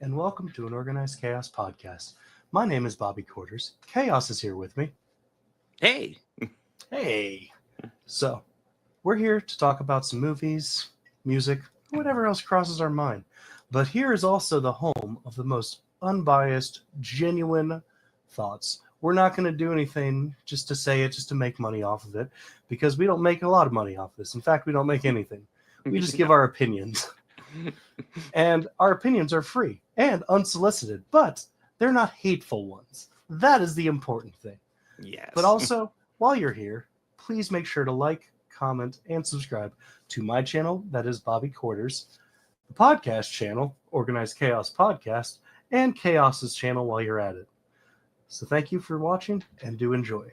and welcome to an Organized Chaos podcast. My name is Bobby Quarters. Chaos is here with me. Hey, Hey! So, we're here to talk about some movies, music, whatever else crosses our mind. But here is also the home of the most unbiased, genuine thoughts. We're not going to do anything just to say it, just to make money off of it, because we don't make a lot of money off this. In fact, we don't make anything. We just give our opinions. And our opinions are free and unsolicited, but they're not hateful ones. That is the important thing. yes. But also, while you're here, please make sure to like, comment, and subscribe to my channel, that is Bobby Quarters, the podcast channel, Organized Chaos Podcast, and Chaos's channel while you're at it. So thank you for watching, and do enjoy.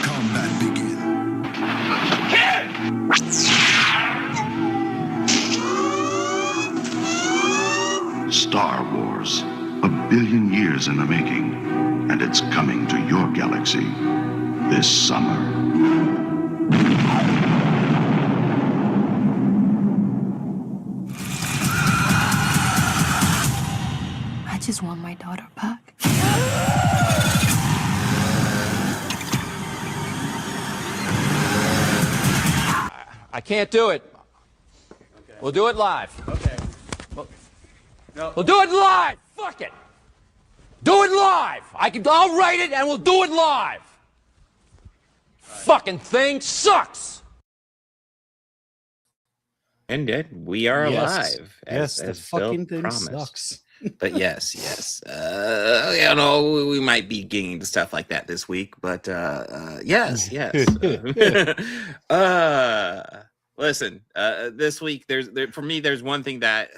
Combat begin. Star Wars, 1,000,000,000 years in the making, and it's coming to your galaxy this summer. I just want my daughter back. I can't do it. We'll do it live. Okay. We'll do it live. Fuck it. Do it live. I'll write it and we'll do it live. Fucking thing sucks. And we are Yes. alive. Yes, the Bill fucking thing promised. sucks. But yes. We might be getting into stuff like that this week, but yes. Listen, this week for me there's one thing that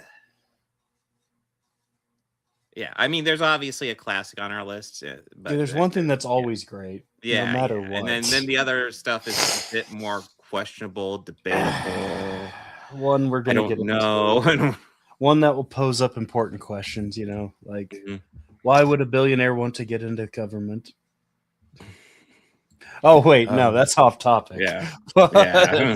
there's obviously a classic on our list, but There's one thing that's always great, no matter what. And then the other stuff is a bit more questionable, debatable. One we're I going to don't get know. into. One that will pose up important questions, like Mhm. why would a billionaire want to get into government? Oh, wait, no, that's off topic. Yeah. But, Yeah.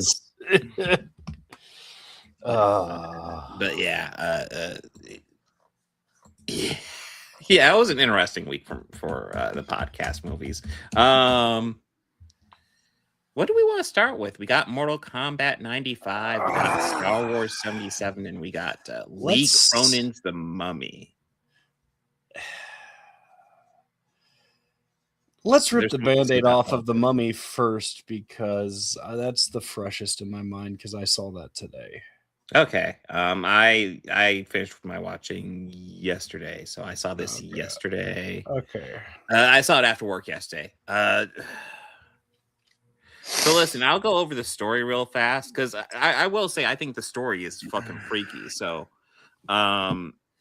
But yeah, it was an interesting week for the podcast movies. What do we want to start with? We got Mortal Kombat 95, we got Star Wars 77, and we got Lee Cronin's The Mummy. Let's rip There's the something to say Band-Aid about off that. of The Mummy first, because that's the freshest in my mind, because I saw that today. Okay. I finished with my watching yesterday, so I saw this yesterday. Okay. I saw it after work yesterday. So listen, I'll go over the story real fast because I will say I think the story is fucking freaky. So,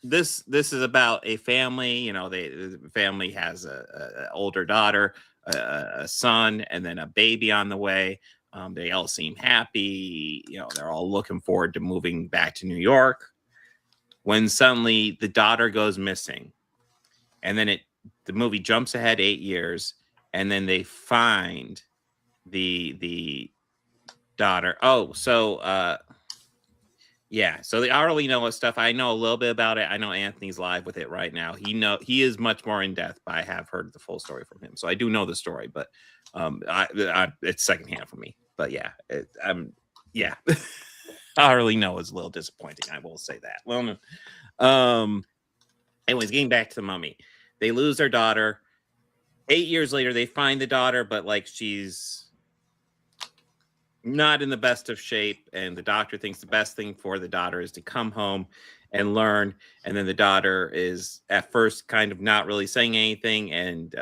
this is about a family. The family has a older daughter, a son, and then a baby on the way. They all seem happy. They're all looking forward to moving back to New York. When suddenly the daughter goes missing, and then the movie jumps ahead 8 years, and then they find the daughter. Oh, so yeah. So the hourly Noah stuff, I know a little bit about it. I know Anthony's live with it right now. He is much more in depth, but I have heard the full story from him, so I do know the story. But it's secondhand for me. But yeah, yeah. Hourly Noah is a little disappointing. I will say that. Well, anyways, getting back to the Mummy, they lose their daughter. 8 years later, they find the daughter, but like she's not in the best of shape, and the doctor thinks the best thing for the daughter is to come home and learn. And then the daughter is at first kind of not really saying anything, and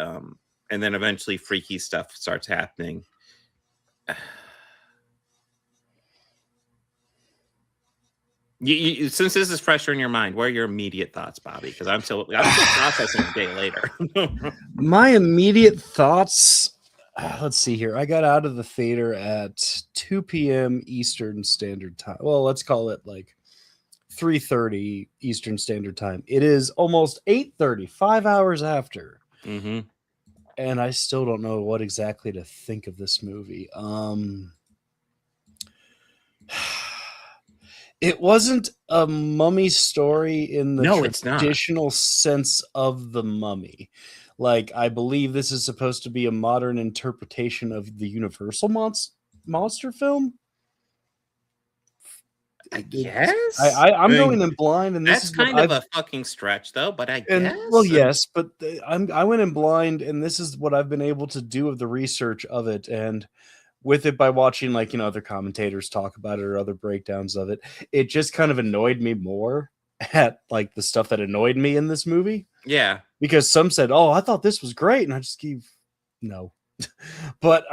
then eventually freaky stuff starts happening. Since this is fresher in your mind, what are your immediate thoughts, Bobby? Because I'm still processing a day later. My immediate thoughts. Let's see here. I got out of the theater at 2 p.m. Eastern Standard Time. Well, let's call it like 3:30 Eastern Standard Time. It is almost 8:30, 5 hours after. Mm-hmm. And I still don't know what exactly to think of this movie. It wasn't a mummy story in the traditional sense of the Mummy. Like, I believe this is supposed to be a modern interpretation of the Universal monster film. I guess I'm going in blind, and that's kind of a fucking stretch, though. But I guess, well, yes, but I went in blind, and this is what I've been able to do of the research of it, and with it by watching other commentators talk about it or other breakdowns of it. It just kind of annoyed me more at like the stuff that annoyed me in this movie. Yeah. Because some said, "Oh, I thought this was great," and I just no. But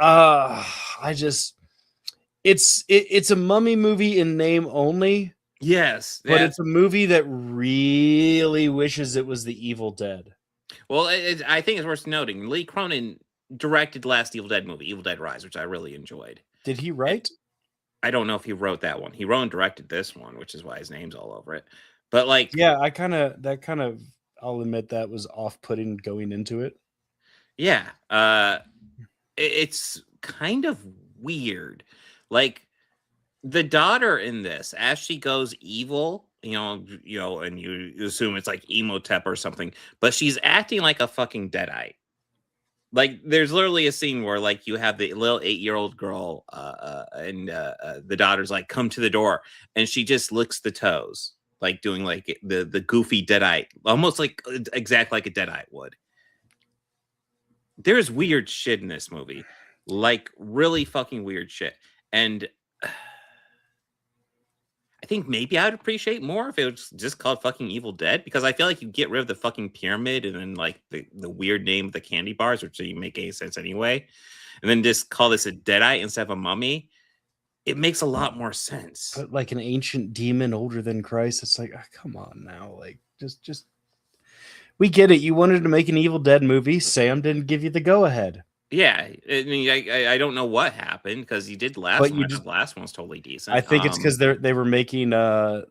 it's a mummy movie in name only. Yes, but it's a movie that really wishes it was the Evil Dead. Well, I think it's worth noting Lee Cronin directed the last Evil Dead movie, Evil Dead Rise, which I really enjoyed. Did he write? I don't know if he wrote that one. He wrote and directed this one, which is why his name's all over it. But like, yeah, I'll admit that was off-putting going into it. Yeah. It's kind of weird. Like, the daughter in this, as she goes evil, and you assume it's like Emotep or something, but she's acting like a fucking deadite. Like, there's literally a scene where like you have the little 8-year-old girl and the daughter's like, come to the door, and she just licks the toes, like doing like the goofy deadite, almost like exactly like a deadite would. There's weird shit in this movie, like really fucking weird shit. And I think maybe I'd appreciate more if it was just called fucking Evil Dead, because I feel like you get rid of the fucking pyramid and then like the weird name of the candy bars, which didn't make any sense anyway, and then just call this a deadite instead of a mummy. It makes a lot more sense. But like an ancient demon older than Christ, it's like, come on now, like just. We get it. You wanted to make an Evil Dead movie. Sam didn't give you the go ahead. Yeah, I mean, I don't know what happened, because he did last one. The last one was totally decent. I think it's because they were making the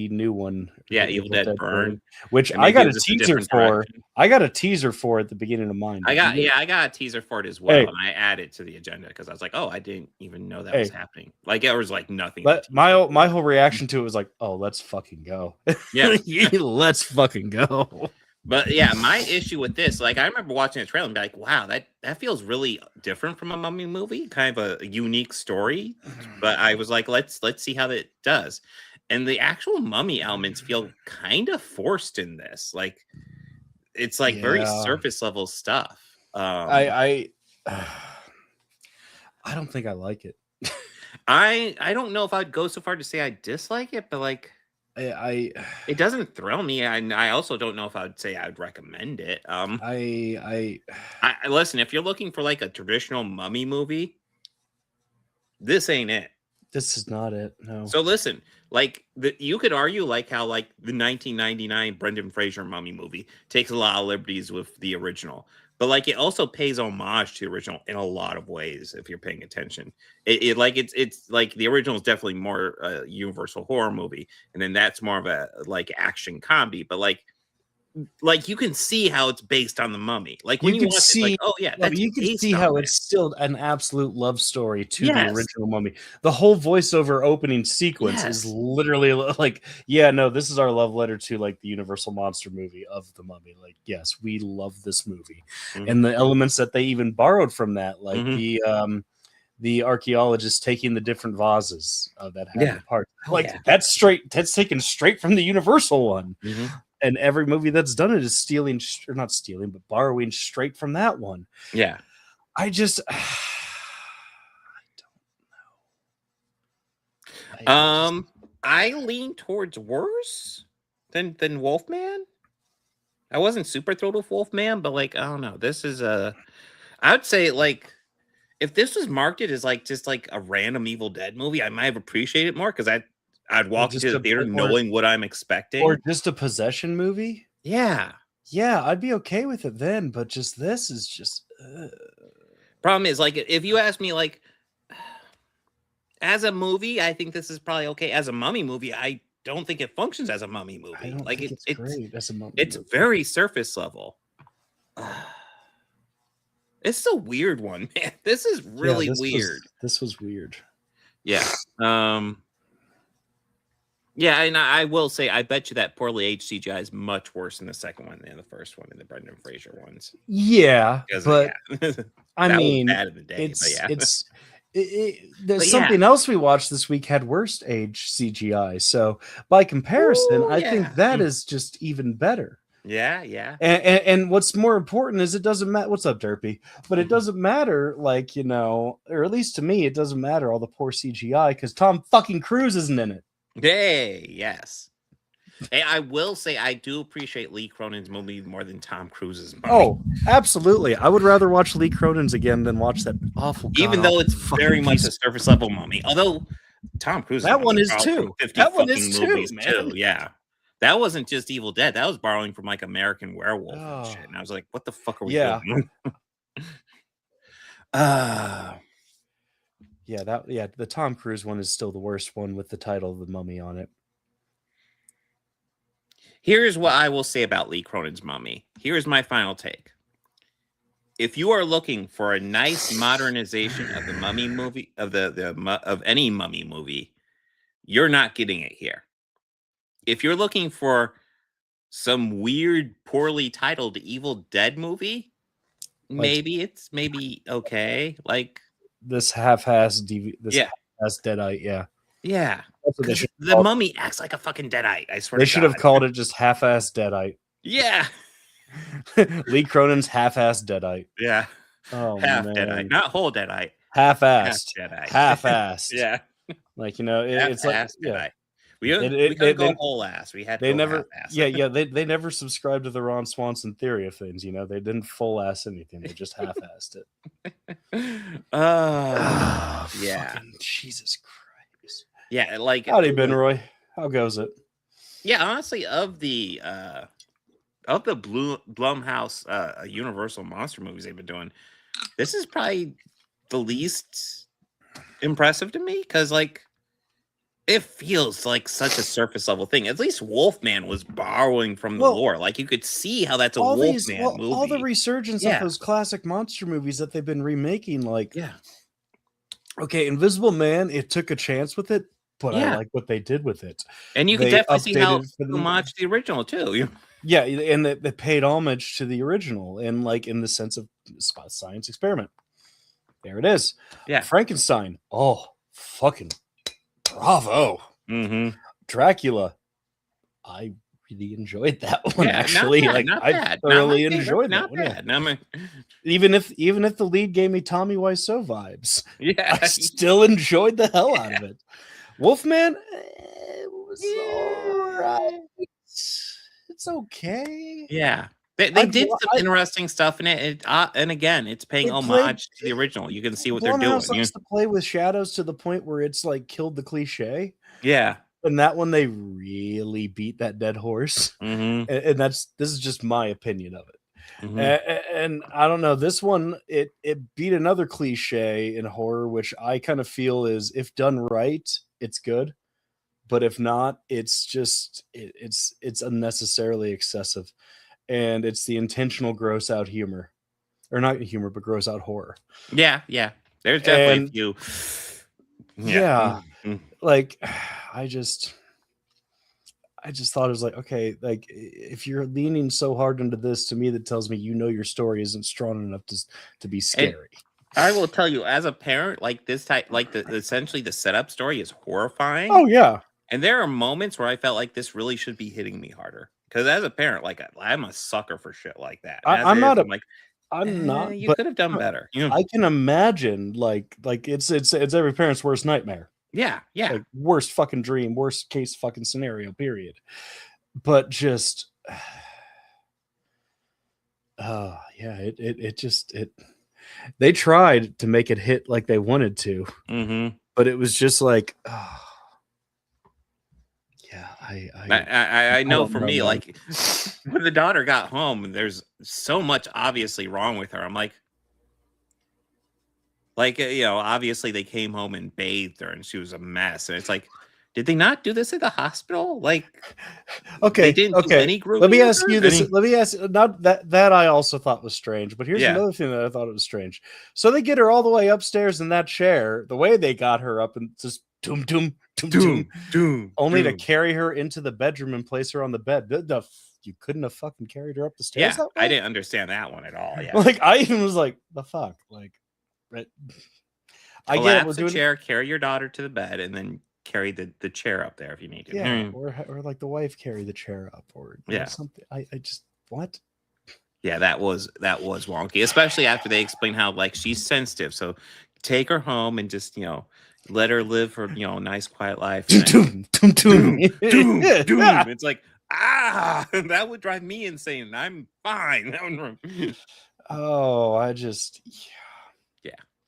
new one. Yeah, Evil Dead Burn, which I got a teaser for. I got a teaser for at the beginning of mine. I got a teaser for it as well, and I added to the agenda because I was like, oh, I didn't even know that was happening. Like, it was like nothing. But my whole reaction to it was like, oh, let's fucking go. Yeah, let's fucking go. But yeah, my issue with this, like, I remember watching the trailer and be like, wow, that feels really different from a mummy movie, kind of a unique story. But I was like, let's see how that does. And the actual mummy elements feel kind of forced in this. Like, it's like very surface level stuff. I don't think I like it. I don't know if I'd go so far to say I dislike it, but like, it doesn't thrill me, and I also don't know if I would say I would recommend it. I listen, if you're looking for like a traditional mummy movie, this ain't it. This is not it. No. So listen, like you could argue like how like the 1999 Brendan Fraser mummy movie takes a lot of liberties with the original, but like it also pays homage to the original in a lot of ways if you're paying attention. It's like the original is definitely more universal horror movie, and then that's more of a like action comedy. But like like you can see how it's based on the Mummy. Like when You you can watch it, see, like, oh yeah, well, that's you can based see on how that. it's still an absolute love story to the Yes. original Mummy. The whole voiceover opening sequence is Yes. literally like, yeah, no, this is our love letter to like the Universal monster movie of the Mummy. Like, yes, we love this movie, Mhm. and the elements that they even borrowed from that, like Mhm. the archaeologist taking the different vases that have Yeah. the parts. Oh, Like yeah. that's taken straight from the Universal one. Mhm. And every movie that's done it is stealing, or not stealing, but borrowing straight from that one. Yeah. I just, I lean towards worse than Wolfman. I wasn't super thrilled with Wolfman, but like I don't know. This is I would say like if this was marketed as like just like a random Evil Dead movie, I might have appreciated it more because I'd walk just into the theater knowing what I'm expecting. or just a possession movie. Yeah. Yeah, I'd be okay with it then, but just this is just. Problem is, like, if you ask me, like, as a movie, I think this is probably okay. As a Mummy movie, I don't think it functions as a Mummy movie. I don't Like, think it's great as a Mummy it's movie. very surface level. It's a weird one, man. This is really weird. This was weird. Yeah. Yeah, and I will say, I bet you that poorly aged CGI is much worse in the second one than the first one, in the Brendan Fraser ones. Yeah, but yeah. I That was mean, bad in the day, but yeah. There's But something else we watched this week had worst age CGI. So by comparison, Ooh, I yeah. think that is just even better. Yeah, yeah. And what's more important is it doesn't matter. What's up, Derpy? But it doesn't matter, like, you know, or at least to me, it doesn't matter all the poor CGI because Tom fucking Cruise isn't in it. Hey, yes. Hey, I will say I do appreciate Lee Cronin's movie more than Tom Cruise's movie. Oh, absolutely. I would rather watch Lee Cronin's again than watch that awful. Even though it's very much a surface level Mummy. Although Tom Cruise, that one is too. That one is too, man. Yeah, that wasn't just Evil Dead. That was borrowing from like American Werewolf and Oh. shit. And I was like, what the fuck are we Yeah. doing? Yeah, the Tom Cruise one is still the worst one with the title of The Mummy on it. Here's what I will say about Lee Cronin's Mummy. Here's my final take. If you are looking for a nice modernization of the Mummy movie, of any Mummy movie, you're not getting it here. If you're looking for some weird, poorly titled Evil Dead movie, maybe it's okay. Like this half-ass half-ass Deadite, yeah. Yeah. That's what they should The Mummy acts like a fucking Deadite. I swear they to should God. have called it just half-ass Deadite. Yeah. Lee Cronin's half-ass Deadite. Yeah. Oh, half man. Deadite, not whole Deadite. Half-assed. Half Deadite. Half-assed. Yeah. Like, you know, it's like Deadite. We couldn't go whole ass. We had to go half-ass. Yeah, they never subscribed to the Ron Swanson theory of things, you know. They didn't full ass anything. They just half-assed it. Yeah. Fucking Jesus Christ. Yeah, like Howdy, Ben Roy. How goes it? Yeah, honestly, of the Blumhouse Universal monster movies they've been doing, this is probably the least impressive to me because, like, it feels like such a surface level thing. At least Wolfman was borrowing from the lore. Like, you could see how that's a Wolfman movie. All the resurgence of those classic monster movies that they've been remaking, like, okay, Invisible Man, it took a chance with it, but I like what they did with it. And you could definitely see how homage the original too. Yeah, and they paid homage to the original, and like in the sense of science experiment. There it is. Yeah, Frankenstein. Oh, fucking bravo. Mm-hmm. Dracula. I really enjoyed that one. Actually, I thoroughly enjoyed that one. Even if the lead gave me Tommy Wiseau vibes, I still enjoyed the hell out of it. Wolfman, it was alright. It's okay. Yeah, they did some interesting stuff in it. And again, it's paying homage to the original. You can see what they're doing. Likes to play with shadows to the point where it's like killed the cliche. Yeah. And that one, they really beat that dead horse. Mm-hmm. And this is just my opinion of it. Mm-hmm. And I don't know, this one, it beat another cliche in horror, which I kind of feel is, if done right, it's good. But if not, it's just it's unnecessarily excessive. and it's the intentional gross out humor, or not humor, but gross out horror. Yeah. There's definitely And- a few. Yeah. Mhm. Like, I just thought it was like, okay, like if you're leaning so hard into this, to me, that tells me your story isn't strong enough to be scary. I will tell you, as a parent, like this type, like essentially the setup story is horrifying. Oh yeah, And there are moments where I felt like this really should be hitting me harder. Because as a parent, like I'm a sucker for shit like that. And as I'm it not is, a- I'm like, I'm not. You But could have done better. You know? I can imagine like it's every parent's worst nightmare. Yeah. Like worst fucking dream, worst case fucking scenario, period. But just they tried to make it hit like they wanted to, Mm-hmm. but it was just like I know don't for know, me, man. like when the daughter got home and there's so much obviously wrong with her, I'm like, obviously they came home and bathed her and she was a mess. And it's like, did they not do this at the hospital? Like, okay, they didn't do any grooming Let me with ask her? you this. Let me ask not that I also thought was strange, but here's Yeah. another thing that I thought was strange. So they get her all the way upstairs in that chair. The way they got her up and just doom, only to carry her into the bedroom and place her on the bed. You couldn't have fucking carried her up the stairs. Yeah, that way? I didn't understand that one at all. Yeah, Like I even was like, the fuck, like. Right. I get it. We're collapse the doing chair, carry your daughter to the bed, and then carry the chair up there if you need to. yeah, or like the wife carry the chair up, or Yeah. something. I just what? Yeah, that was wonky, especially after they explain how like she's sensitive. So take her home and just let her live her nice quiet life. And then- doom. It's like that would drive me insane. And I'm fine. That would- Oh, I just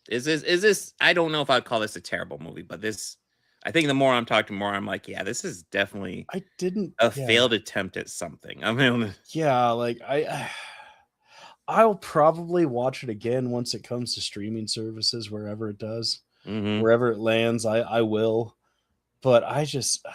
Is this? I don't know if I'd call this a terrible movie, but this. I think the more I'm talking, more I'm like, yeah, this is definitely I didn't a failed attempt at something. I mean, yeah, like I'll probably watch it again once it comes to streaming services, wherever it does, mhm. wherever it lands. I will, but I just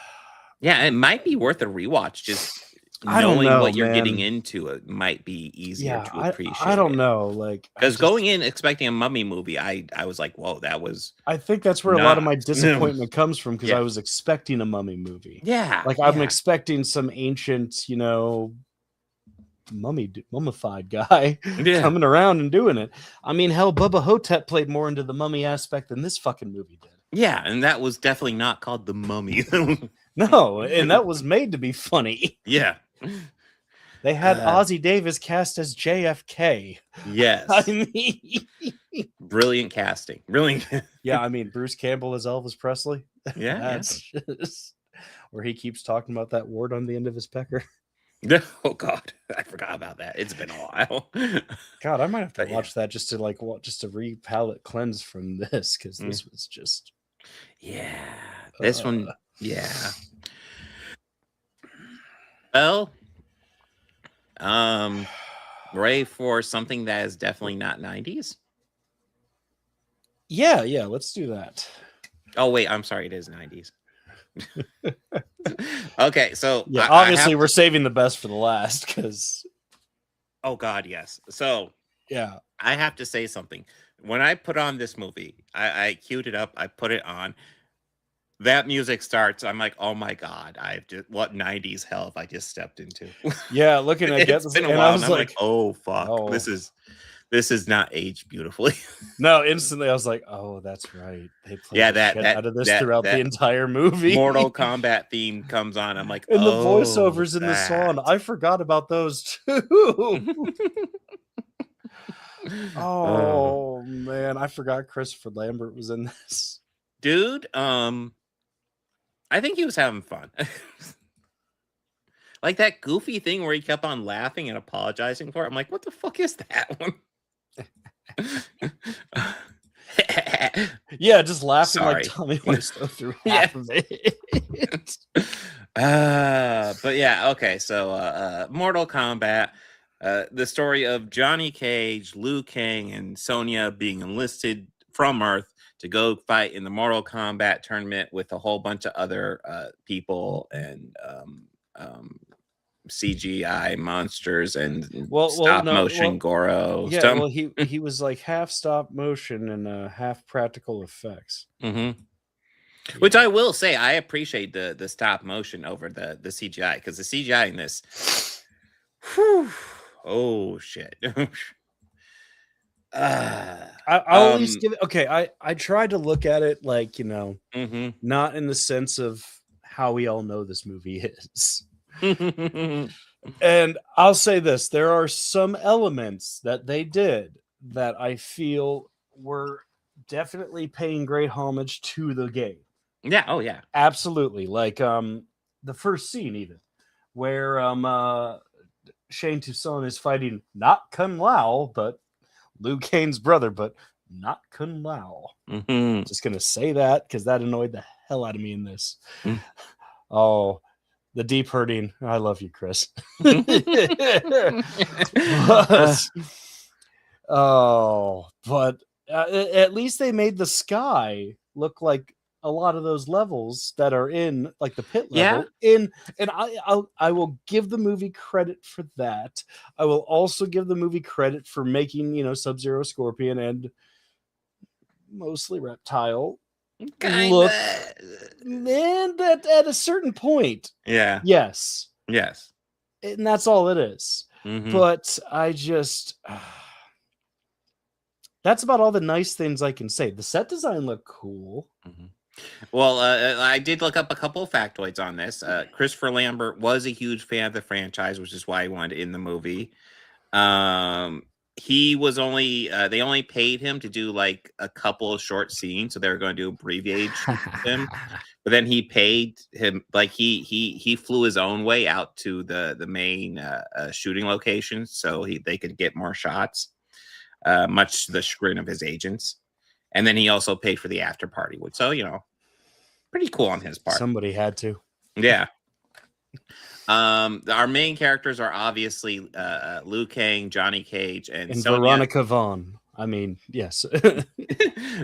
Yeah, it might be worth a rewatch. Just I don't knowing know, what you're getting man. into, it might be easier yeah, to appreciate. I don't know, like Because going in expecting a mummy movie, I was like, whoa, that was I think that's where a lot of my not. disappointment comes from, because Yeah. I was expecting a mummy movie. yeah, Like I'm yeah. expecting some ancient, mummified guy Yeah. coming around and doing it. I mean, hell, Bubba Hotep played more into the mummy aspect than this fucking movie did. Yeah, and that was definitely not called The Mummy. No, and that was made to be funny. Yeah. They had Ozzie Davis cast as JFK. Yes. I mean, Brilliant casting. Brilliant. yeah, I mean, Bruce Campbell as Elvis Presley. Yeah. That's just where he keeps talking about that wart on the end of his pecker. Oh God, I forgot about that. It's been a while. God, I might have to But yeah. watch that just to re-palate cleanse from this, because this was just Yeah. This one. Yeah. Well, ready for something that is definitely not 90s? yeah, let's do that. Oh wait, I'm sorry, it is 90s. Okay, so Yeah, I obviously have we're saving the best for the last, because oh God, yes. So yeah, I have to say something. When I put on this movie, I queued it up, I put it on. That music starts. I'm like, oh my God, what 90s hell have I just stepped into? yeah, looking at It's been a and while, I was and I'm like, oh fuck, oh. this is not aged beautifully. no, instantly I was like, oh, that's right. They played Yeah, the shit out of this throughout the that entire movie. Mortal Kombat theme comes on. I'm like, and the oh, voiceovers in the song, that. I forgot about those too. Oh man, I forgot Christopher Lambert was in this. Dude, I think he was having fun. Like that goofy thing where he kept on laughing and apologizing for it. I'm like, what the fuck is that one? Yeah, just laughing Sorry. like Tommy Wiseau through Yeah. half of it. But yeah, okay. So, Mortal Kombat, the story of Johnny Cage, Liu Kang, and Sonya being enlisted from Earth to go fight in the Mortal Kombat tournament with a whole bunch of other people and CGI monsters and Well, stop no, motion well, Goro. yeah, stuff. well, he was like half stop motion and half practical effects. Which I will say, I appreciate the stop motion over the CGI, because the CGI in this, whew, oh shit. I'll at least give it. Okay, I tried to look at it like, you know, not in the sense of how we all know this movie is. And I'll say this: there are some elements that they did that I feel were definitely paying great homage to the game. Yeah. Oh yeah. Absolutely. Like the first scene, even where Shane Toussaint is fighting not Kun Lao, but Liu Kane's brother, but not Kun Lao. Just gonna say that because that annoyed the hell out of me in this. Oh, the deep hurting. I love you, Chris. but at least they made the sky look like a lot of those levels that are in like the pit level. And I will give the movie credit for that. I will also give the movie credit for making, you know, Sub-Zero, Scorpion, and mostly Reptile look, and at a certain point, yes, and that's all it is. But I just that's about all the nice things I can say. The set design looked cool. Well, I did look up a couple of factoids on this. Christopher Lambert was a huge fan of the franchise, which is why he wanted it in the movie. He was only they only paid him to do like a couple of short scenes, so they were going to do abbreviated him. But then he paid him, like he flew his own way out to the main shooting location, so they could get more shots, much to the chagrin of his agents. And then he also paid for the after party, which, so, you know, pretty cool on his part. Somebody had to. Yeah. Our main characters are obviously Liu Kang, Johnny Cage, and Sonya. Veronica Vaughn. I mean, yes.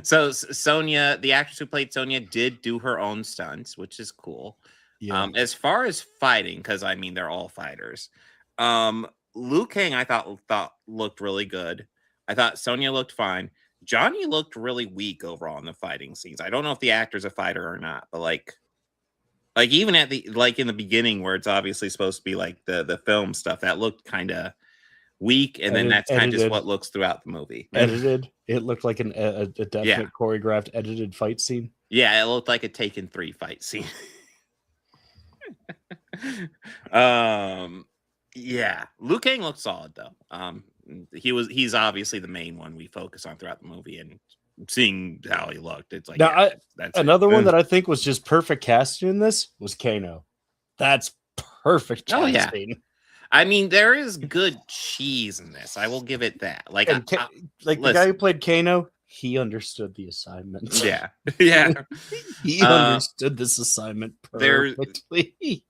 So Sonya, the actress who played Sonya, did do her own stunts, which is cool. Yeah. As far as fighting, because I mean they're all fighters. Liu Kang, I thought looked really good. I thought Sonya looked fine. Johnny looked really weak overall in the fighting scenes. I don't know if the actor's a fighter or not, but like even at the in the beginning where it's obviously supposed to be like the film stuff, that looked kind of weak, and then that's kind of just what looks throughout the movie. Edited, it looked like a definite choreographed edited fight scene. Yeah, it looked like a Taken 3 fight scene. Yeah, Liu Kang looked solid though. He's obviously the main one we focus on throughout the movie, and seeing how he looked, it's like now, that's another one that I think was just perfect casting in this was Kano. That's perfect casting. Yeah. I mean, there is good cheese in this. I will give it that. Like the guy who played Kano, he understood the assignment. Yeah, yeah, he understood this assignment perfectly.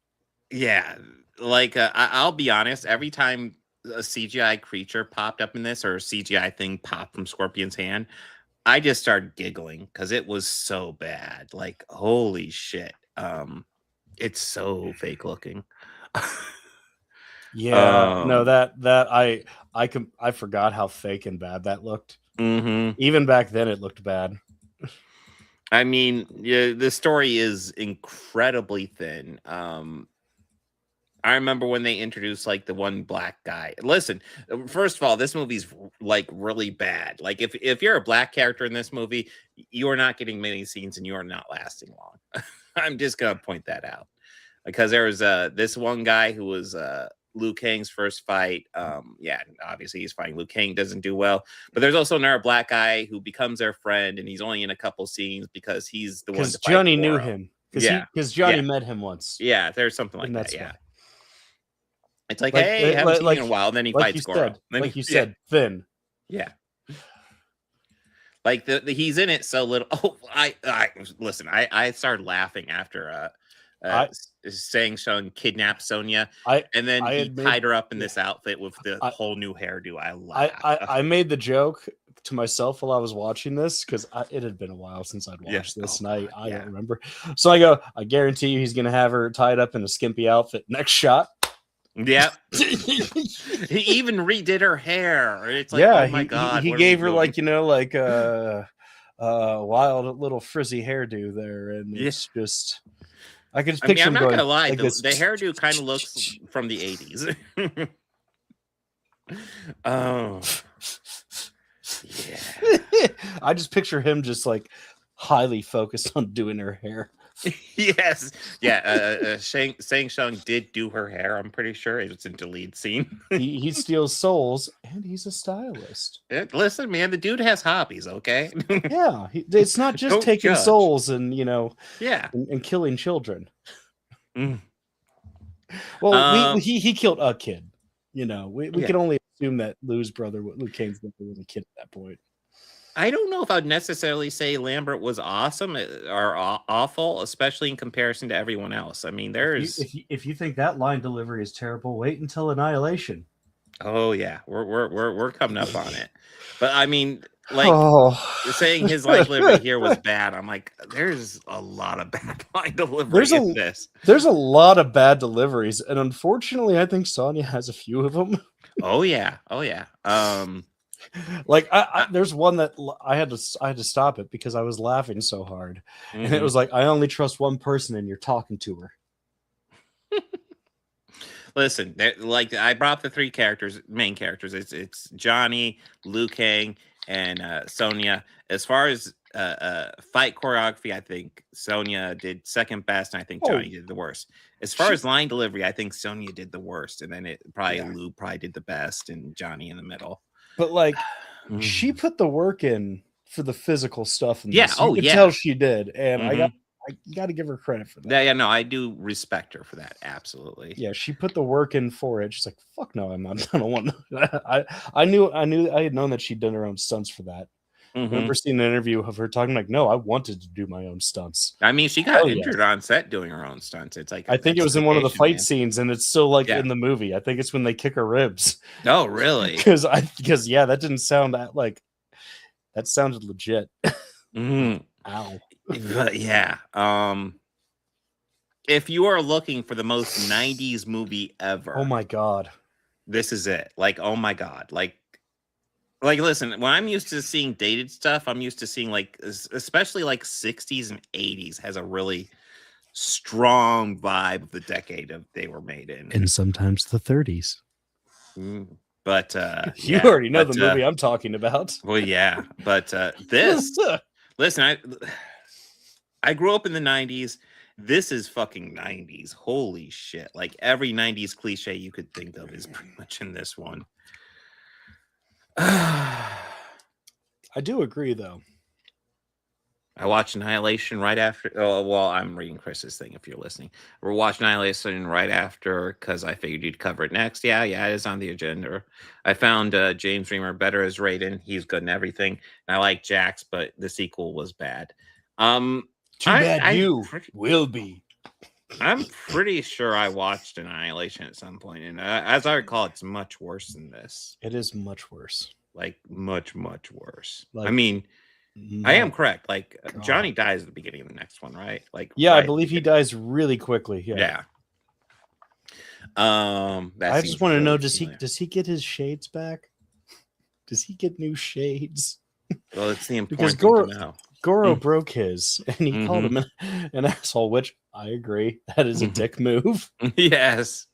Yeah, like I'll be honest. Every time a CGI creature popped up in this, or a CGI thing popped from Scorpion's hand, I just started giggling because it was so bad. Like, holy shit. It's so fake looking. Yeah, no, that I forgot how fake and bad that looked. Even back then it looked bad. I mean, yeah, the story is incredibly thin. I remember when they introduced like the one black guy. Listen, first of all, this movie's like really bad. Like if you're a black character in this movie, you are not getting many scenes and you are not lasting long. I'm just gonna point that out, because there was this one guy who was Liu Kang's first fight. Yeah, obviously he's fighting Liu Kang, doesn't do well. But there's also another black guy who becomes their friend, and he's only in a couple scenes because he's the one. Because Johnny knew him. Because Johnny met him once. Yeah, there's something like that. Yeah. It's like, hey, haven't seen you in a while. And then he fights Goro. Like you said, thin. Yeah. Like he's in it so little. Oh, I listen. I started laughing after Sang Shung kidnapped Sonya, and then he tied her up in this outfit with the whole new hairdo. I laughed. I made the joke to myself while I was watching this because it had been a while since I'd watched this, and I don't remember. So I go, I guarantee you he's gonna have her tied up in a skimpy outfit. Next shot, Yep. He even redid her hair. It's like, Yeah, oh my god, he what are gave we her doing? like wild little frizzy hairdo there, and Yeah. it's just I can just I mean, picture I'm him not going gonna lie, like the this. hairdo kind of looks from the 80s. Oh, yeah. I just picture him just like highly focused on doing her hair. Yes. Yeah. Shang Tsung did do her hair. I'm pretty sure it's a deleted scene. He steals souls, and he's a stylist. Listen, man, the dude has hobbies. Okay. Yeah, it's not just Don't taking judge. souls and Yeah. and killing children. Mm. Well, he killed a kid. We Yeah. can only assume that Liu Kang's brother was a kid at that point. I don't know if I'd necessarily say Lambert was awesome or awful, especially in comparison to everyone else. I mean, there's. If you think that line delivery is terrible, wait until Annihilation. Oh yeah, we're coming up on it. But I mean, like saying his line delivery here was bad. I'm like, there's a lot of bad line delivery in this. There's a lot of bad deliveries, and unfortunately, I think Sonya has a few of them. Oh yeah. Like there's one that I had to stop it because I was laughing so hard, and it was like, I only trust one person, and you're talking to her. Listen, like I brought the three main characters. It's Johnny, Liu Kang, and Sonya. As far as fight choreography, I think Sonya did second best, and I think Johnny did the worst. As far as line delivery, I think Sonya did the worst, and then Liu probably did the best, and Johnny in the middle. But like, she put the work in for the physical stuff. In Yeah. this. You could tell she did, and I got to give her credit for that. Yeah, no, I do respect her for that. Absolutely. Yeah, she put the work in for it. She's like, "Fuck no, I don't want." I knew I had known that she'd done her own stunts for that. I remember seeing an interview of her talking like, "No, I wanted to do my own stunts." I mean, she got injured on set doing her own stunts. It's like I think it was in one of the fight scenes, and it's still like Yeah. in the movie. I think it's when they kick her ribs. Oh, really? Because that didn't sound that sounded legit. Ow. But yeah. If you are looking for the most 90s movie ever, Oh my god. this is it. Like, oh my god. Like listen, when I'm used to seeing dated stuff, I'm used to seeing like especially like 60s and 80s has a really strong vibe of the decade of they were made in. And sometimes the 30s. But You yeah, already know but, the movie I'm talking about. Well, yeah, but this listen, I grew up in the 90s. This is fucking 90s. Holy shit. Like every 90s cliche you could think of is pretty much in this one. I do agree, though. I watched Annihilation right after. Oh, well, I'm reading Chris's thing if you're listening. We're watching Annihilation right after because I figured you'd cover it next. Yeah, it is on the agenda. I found James Remar better as Raiden. He's good in everything. And I like Jax, but the sequel was bad. Too bad you will be. I'm pretty sure I watched Annihilation at some point, and as I recall, it's much worse than this. It is much worse. Like much, much worse. Like, I mean, I am correct. Like Johnny dies at the beginning of the next one, right? Like, yeah, right I believe he dies really quickly. Yeah. I just want to know: does he get his shades back? Does he get new shades? Well, it's the Because important thing to know. Goro broke his, and he called him an asshole, which I agree. That is a dick move. Yes.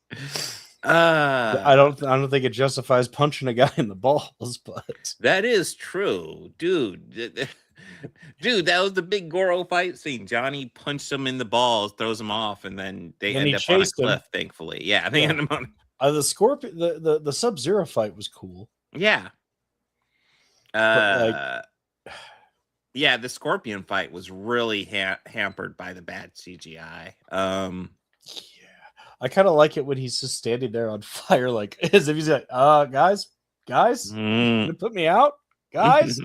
I don't think it justifies punching a guy in the balls, but that is true, dude. Dude, that was the big Goro fight scene. Johnny punched him in the balls, throws him off, and then they end up on a cliff. Thankfully, yeah, they end up on. The Scorpion, the Sub-Zero fight was cool. Yeah. Yeah, the Scorpion fight was really hampered by the bad CGI. I kind of like it when he's just standing there on fire, like as if he's like, guys, gonna put me out, guys.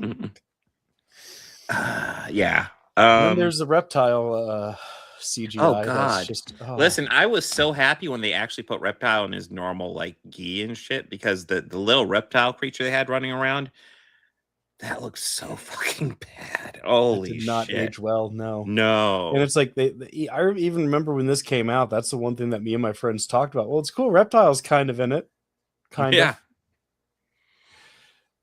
Yeah. And then there's the reptile CGI. Oh god! Just, Listen, I was so happy when they actually put Reptile in his normal like gi and shit, because the little reptile creature they had running around, That looks so fucking bad. That Holy did not shit. age well. No. No. And it's like I even remember when this came out. That's the one thing that me and my friends talked about. Well, it's cool. Reptile's kind of in it. Kind Yeah. of.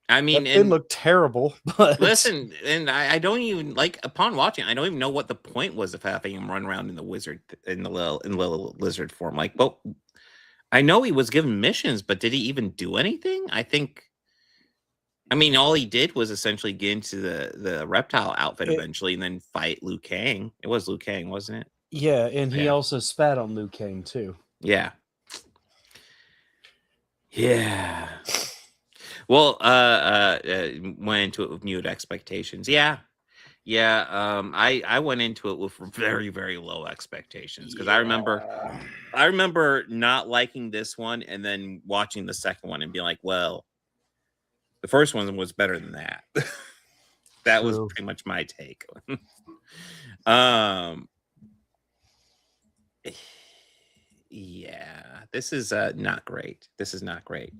I mean, That didn't look terrible, but listen, and I don't even like upon watching, I don't even know what the point was of having him run around in the little lizard form. Like, well, I know he was given missions, but did he even do anything? I mean, all he did was essentially get into the reptile outfit eventually, and then fight Liu Kang. It was Liu Kang, wasn't it? yeah, and he Yeah. also spat on Liu Kang too. Yeah. Yeah. Well, went into it with mute expectations. Yeah. Yeah. I went into it with very, very low expectations because I remember not liking this one and then watching the second one and being like, well, the first one was better than that. That was pretty much my take. Yeah, this is not great. This is not great.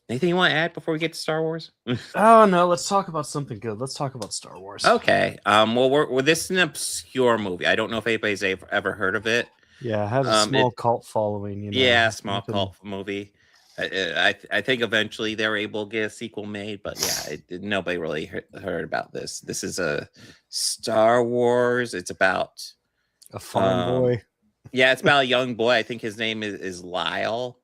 Anything you want to add before we get to Star Wars? Oh no, let's talk about something good. Let's talk about Star Wars. Okay. Well, this is an obscure movie. I don't know if anybody's ever heard of it. Yeah, it has a small cult following. You know, yeah, small cult movie. I think eventually they were able to get a sequel made, but yeah, nobody really heard about this. This is a Star Wars. It's about a farm boy. Yeah, it's about a young boy. I think his name is Lyle.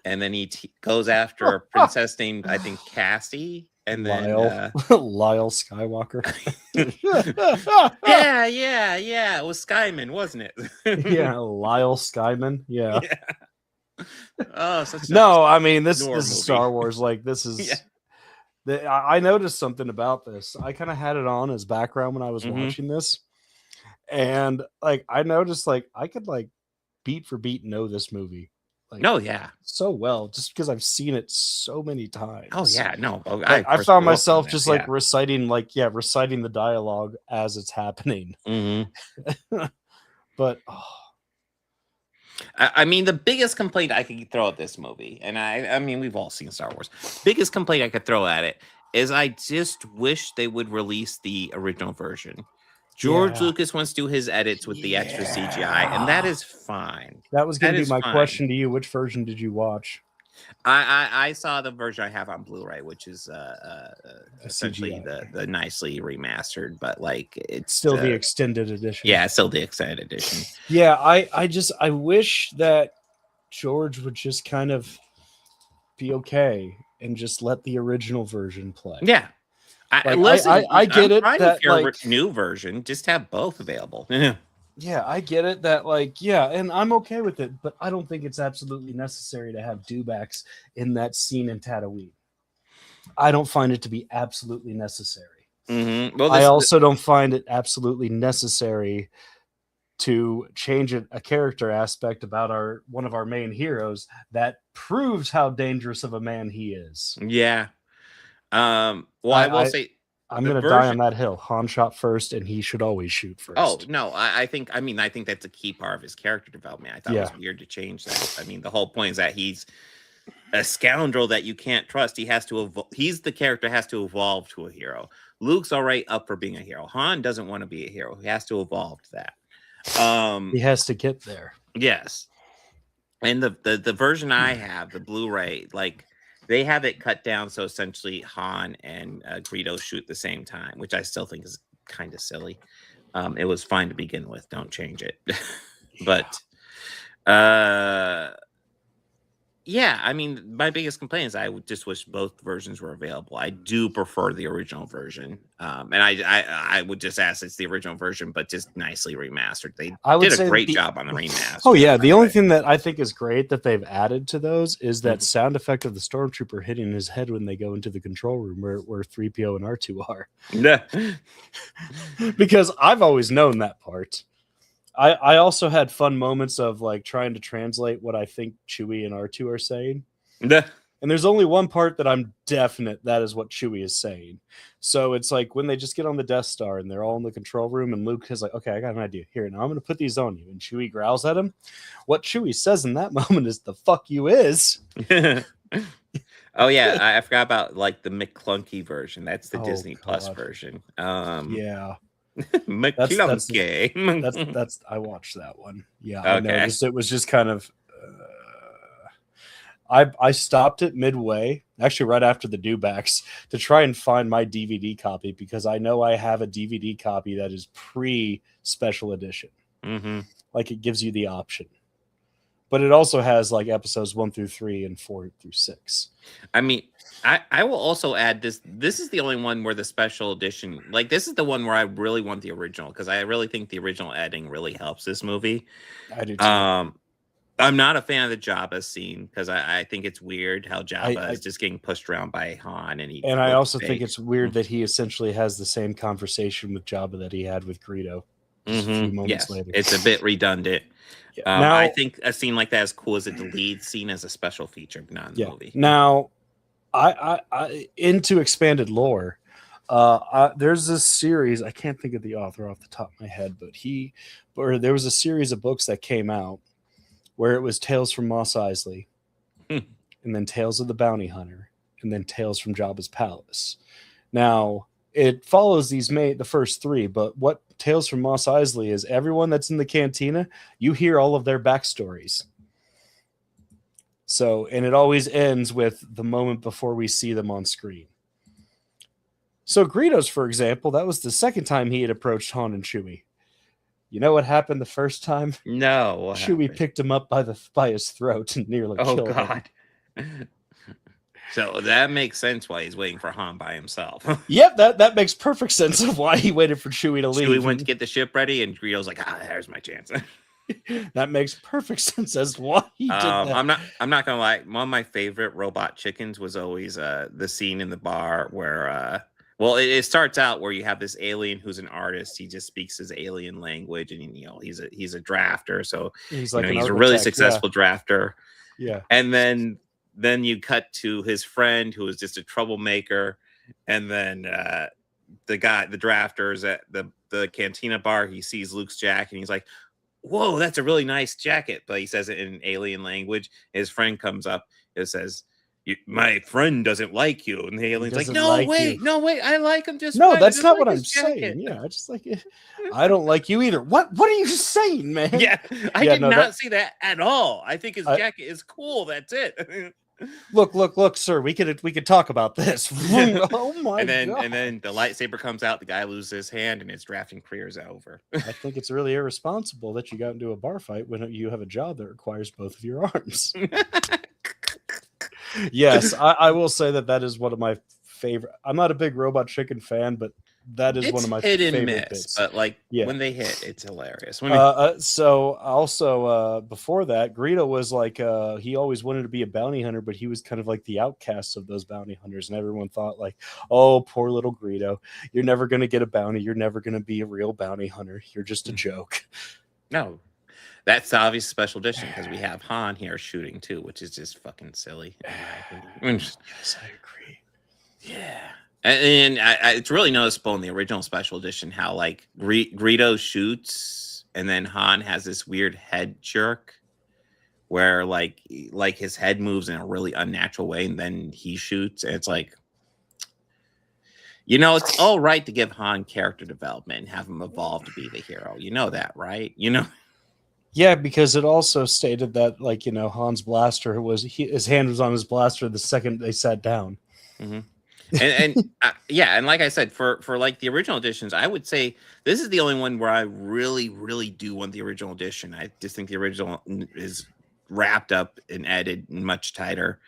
And then he goes after a princess named, I think, Cassie. And then Lyle Skywalker. yeah. It was Skyman, wasn't it? Yeah, Lyle Skyman. Yeah. Oh, such no, I mean this movie. is Star Wars. Like this is. Yeah. I noticed something about this. I kind of had it on as background when I was watching this, and like I noticed, like I could like beat for beat know this movie. Like, no, yeah, so well, just because I've seen it so many times. Oh yeah, no, I found myself just like reciting the dialogue as it's happening. But I mean, the biggest complaint I could throw at this movie, and I mean, we've all seen Star Wars. Biggest complaint I could throw at it is I just wish they would release the original version. George Lucas wants to do his edits with the extra CGI, and that is fine. That was going to be my question to you. Which version did you watch? I saw the version I have on Blu-ray, which is essentially the nicely remastered, but like it's still the extended edition. Yeah, still the extended edition. Yeah, I wish that George would just kind of be okay and just let the original version play. Yeah. Listen, I get it that like new version, just have both available. Yeah, I get it that like and I'm okay with it, but I don't think it's absolutely necessary to have dewbacks in that scene in Tatooine. I don't find it to be absolutely necessary. Well, I also don't find it absolutely necessary to change a character aspect about one of our main heroes that proves how dangerous of a man he is. Yeah. Well, I will say I'm going to die on that hill. Han shot first, and he should always shoot first. Oh no, I think that's a key part of his character development. I thought it was weird to change that. I mean, the whole point is that he's a scoundrel that you can't trust. He has to he's the character has to evolve to a hero. Luke's already up for being a hero. Han doesn't want to be a hero. He has to evolve to that. He has to get there. Yes. And the version I have, the Blu-ray, like they have it cut down so essentially Han and Greedo shoot at the same time, which I still think is kind of silly. It was fine to begin with. Don't change it. But yeah, I mean, my biggest complaint is I would just wish both versions were available. I do prefer the original version, and I would just ask it's the original version, but just nicely remastered. They did a great job on the remaster. Oh yeah, the only thing that I think is great that they've added to those is that sound effect of the stormtrooper hitting his head when they go into the control room where 3PO and R2 are. Yeah, because I've always known that part. I also had fun moments of like trying to translate what I think Chewie and R2 are saying. Yeah. And there's only one part that I'm definite that is what Chewie is saying. So it's like when they just get on the Death Star and they're all in the control room and Luke is like, okay, I got an idea. Here, now I'm going to put these on you. And Chewie growls at him. What Chewie says in that moment is the fuck you is. Oh yeah, I forgot about like the McClunky version. That's the Oh, Disney Plus God. version. Yeah, McClunky. that's I watched that one. Yeah, I Okay. noticed it was just kind of. I stopped it midway, actually right after the dewbacks, to try and find my DVD copy because I know I have a DVD copy that is pre-special edition. Mm-hmm. Like it gives you the option, but it also has like episodes 1 through 3 and 4 through 6. I mean, I will also add this. This is the only one where the special edition, like this is the one where I really want the original because I really think the original editing really helps this movie. I do too. I'm not a fan of the Jabba scene because I think it's weird how Jabba is just getting pushed around by Han, and I also think it's weird that he essentially has the same conversation with Jabba that he had with Greedo. A few moments later. It's a bit redundant. Yeah. Now, I think a scene like that is cool as the lead scene as a special feature, but not in the movie. Now, I into expanded lore. There's this series. I can't think of the author off the top of my head, but there was a series of books that came out where it was Tales from Mos Eisley, and then Tales of the Bounty Hunter, and then Tales from Jabba's Palace. Now, it follows the first 3, but what Tales from Mos Eisley is everyone that's in the cantina, you hear all of their backstories. So, and it always ends with the moment before we see them on screen. So Greedos, for example, that was the second time he had approached Han and Chewie. You know what happened the first time? No. Chewie picked him up by his throat and nearly killed him. So that makes sense why he's waiting for Han by himself. Yep, that makes perfect sense of why he waited for Chewie to leave. Chewie went to get the ship ready, and Greedo's like, there's my chance. That makes perfect sense as to why he did that. I'm not gonna lie. One of my favorite robot chickens was always the scene in the bar where it starts out where you have this alien who's an artist. He just speaks his alien language, and he's a drafter. So he's like he's a really successful drafter. Yeah. And then you cut to his friend who is just a troublemaker, and then the drafter is at the cantina bar. He sees Luke's jacket, and he's like, "Whoa, that's a really nice jacket." But he says it in alien language. His friend comes up. It says, "My friend doesn't like you," and the alien's like, "No, wait, I like him just." No, fine. that's not like what I'm saying. Yeah, I just like it. I don't like you either. What are you saying, man? Yeah, I did not see that at all. I think his jacket is cool. That's it. Look, sir. We could talk about this. Oh my god! God. And then the lightsaber comes out. The guy loses his hand, and his drafting career is over. I think it's really irresponsible that you got into a bar fight when you have a job that requires both of your arms. Yes, I will say that is one of my favorite. I'm not a big Robot Chicken fan, but that is one of my favorite bits. But when they hit, it's hilarious. So also before that, Greedo was like he always wanted to be a bounty hunter, but he was kind of like the outcast of those bounty hunters, and everyone thought like, "Oh, poor little Greedo, you're never going to get a bounty. You're never going to be a real bounty hunter. You're just a joke." No. That's the obvious special edition because we have Han here shooting too, which is just fucking silly. Yes, I agree. Yeah, and it's really noticeable in the original special edition how like Greedo shoots, and then Han has this weird head jerk, where like his head moves in a really unnatural way, and then he shoots, and it's like, it's all right to give Han character development and have him evolve to be the hero. You know that, right? Yeah, because it also stated that, like, Han's blaster his hand was on his blaster the second they sat down. Mm-hmm. And like I said, for like the original editions, I would say this is the only one where I really, really do want the original edition. I just think the original is wrapped up and edited much tighter.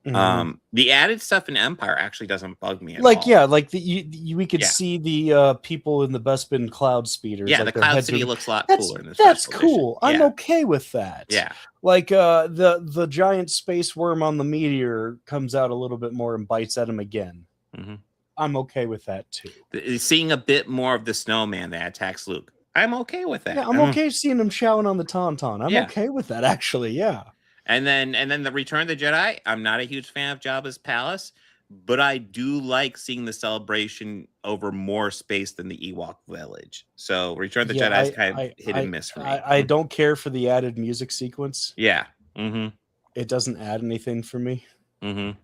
Mm-hmm. The added stuff in Empire actually doesn't bug me at all. Yeah, like we could see the people in the Bespin cloud speeders. Yeah, like the Cloud City looks a lot cooler in this. That's cool. Edition. I'm okay with that. Yeah, like the giant space worm on the meteor comes out a little bit more and bites at him again. Mm-hmm. I'm okay with that too. Seeing a bit more of the snowman that attacks Luke, I'm okay with that. Yeah, I'm okay seeing him chowing on the tauntaun. I'm okay with that actually. Yeah. And then the Return of the Jedi. I'm not a huge fan of Jabba's palace, but I do like seeing the celebration over more space than the Ewok village. So Return of the Jedi is kind of hit and miss for me. I don't care for the added music sequence. Yeah. Mm-hmm. It doesn't add anything for me. Mm-hmm.